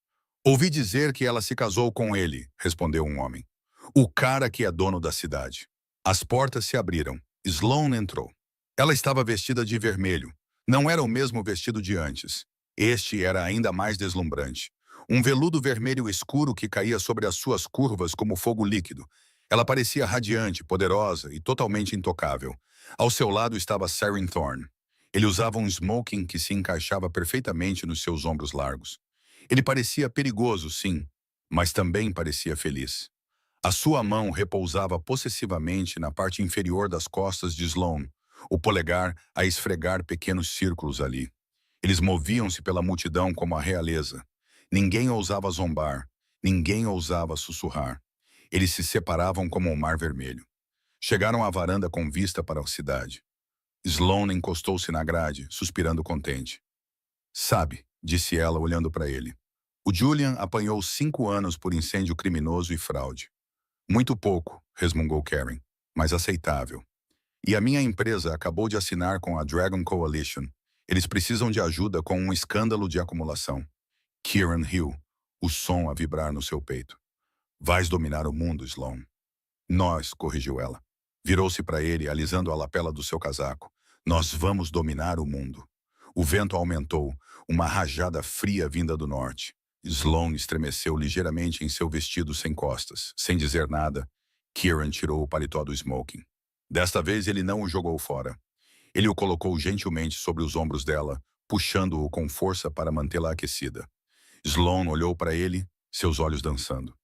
Ouvi dizer que ela se casou com ele, respondeu um homem. O cara que é dono da cidade. As portas se abriram. Sloan entrou. Ela estava vestida de vermelho. Não era o mesmo vestido de antes. Este era ainda mais deslumbrante. Um veludo vermelho escuro que caía sobre as suas curvas como fogo líquido. Ela parecia radiante, poderosa e totalmente intocável. Ao seu lado estava Saren Thorne. Ele usava um smoking que se encaixava perfeitamente nos seus ombros largos. Ele parecia perigoso, sim, mas também parecia feliz. A sua mão repousava possessivamente na parte inferior das costas de Sloan, o polegar a esfregar pequenos círculos ali. Eles moviam-se pela multidão como a realeza. Ninguém ousava zombar, ninguém ousava sussurrar. Eles se separavam como o mar vermelho. Chegaram à varanda com vista para a cidade. Sloan encostou-se na grade, suspirando contente. Sabe, disse ela olhando para ele. O Julian apanhou 5 anos por incêndio criminoso e fraude. Muito pouco, resmungou Karen, mas aceitável. E a minha empresa acabou de assinar com a Dragon Coalition. Eles precisam de ajuda com um escândalo de acumulação. Kieran riu, o som a vibrar no seu peito. Vais dominar o mundo, Sloan. Nós, corrigiu ela. Virou-se para ele, alisando a lapela do seu casaco. Nós vamos dominar o mundo. O vento aumentou, uma rajada fria vinda do norte. Sloan estremeceu ligeiramente em seu vestido sem costas. Sem dizer nada, Kieran tirou o paletó do smoking. Desta vez ele não o jogou fora. Ele o colocou gentilmente sobre os ombros dela, puxando-o com força para mantê-la aquecida. Sloan olhou para ele, seus olhos dançando.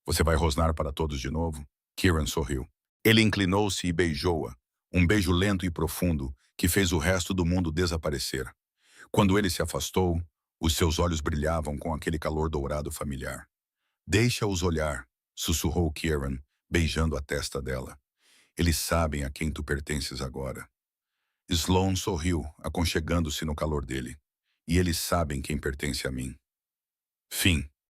Você vai rosnar para todos de novo? Kieran sorriu. Ele inclinou-se e beijou-a, um beijo lento e profundo que fez o resto do mundo desaparecer. Quando ele se afastou, os seus olhos brilhavam com aquele calor dourado familiar. Deixa-os olhar, sussurrou Kieran, beijando a testa dela. Eles sabem a quem tu pertences agora. Sloan sorriu, aconchegando-se no calor dele. E eles sabem quem pertence a mim. Fim.